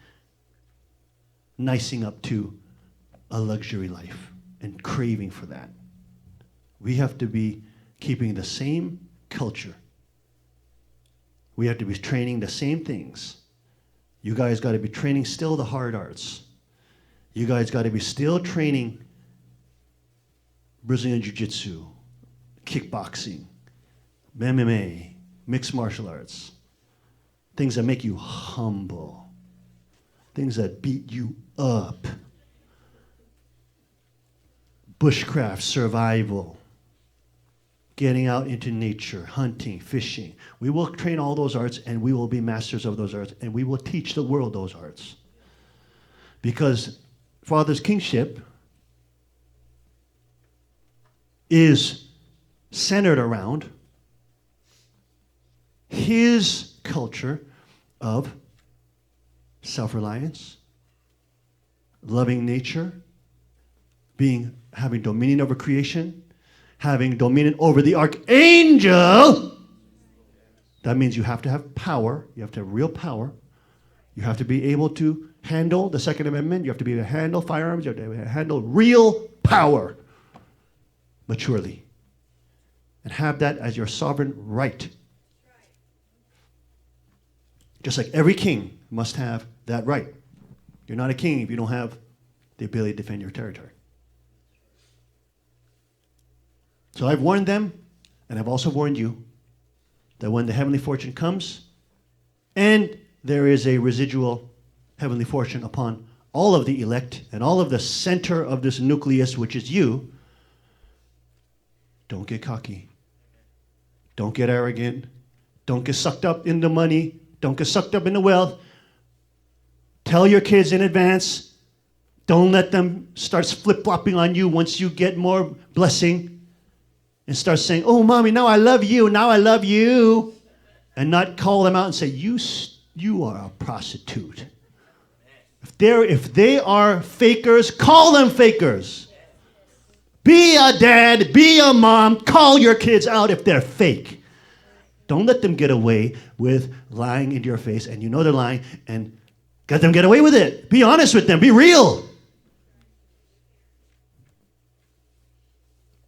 nicing up to a luxury life and craving for that. We have to be keeping the same culture. We have to be training the same things. You guys got to be training still the hard arts. You guys got to be still training Brazilian Jiu-Jitsu, kickboxing, MMA, mixed martial arts. Things that make you humble. Things that beat you up. Bushcraft, survival. Getting out into nature, hunting, fishing. We will train all those arts and we will be masters of those arts and we will teach the world those arts. Because Father's kingship is centered around his culture of self-reliance, loving nature, having dominion over creation, having dominion over the archangel. That means you have to have power. You have to have real power. You have to be able to handle the Second Amendment. You have to be able to handle firearms. You have to be able to handle real power maturely. And have that as your sovereign right. Just like every king must have that right. You're not a king if you don't have the ability to defend your territory. So I've warned them, and I've also warned you, that when the heavenly fortune comes, and there is a residual heavenly fortune upon all of the elect and all of the center of this nucleus, which is you, don't get cocky. Don't get arrogant. Don't get sucked up in the money. Don't get sucked up in the wealth. Tell your kids in advance. Don't let them start flip-flopping on you once you get more blessing. And start saying, oh, mommy, now I love you, now I love you. And not call them out and say, you are a prostitute. If they are fakers, call them fakers. Be a dad, be a mom, call your kids out if they're fake. Don't let them get away with lying into your face, and you know they're lying, and let them get away with it. Be honest with them, be real.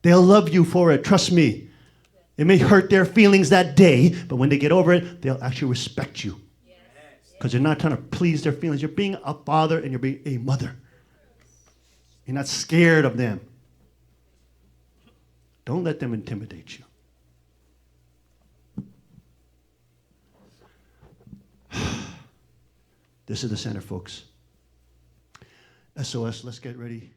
They'll love you for it, trust me. It may hurt their feelings that day, but when they get over it, they'll actually respect you. Because you're not trying to please their feelings. You're being a father and you're being a mother. You're not scared of them. Don't let them intimidate you. This is the center, folks. SOS, let's get ready.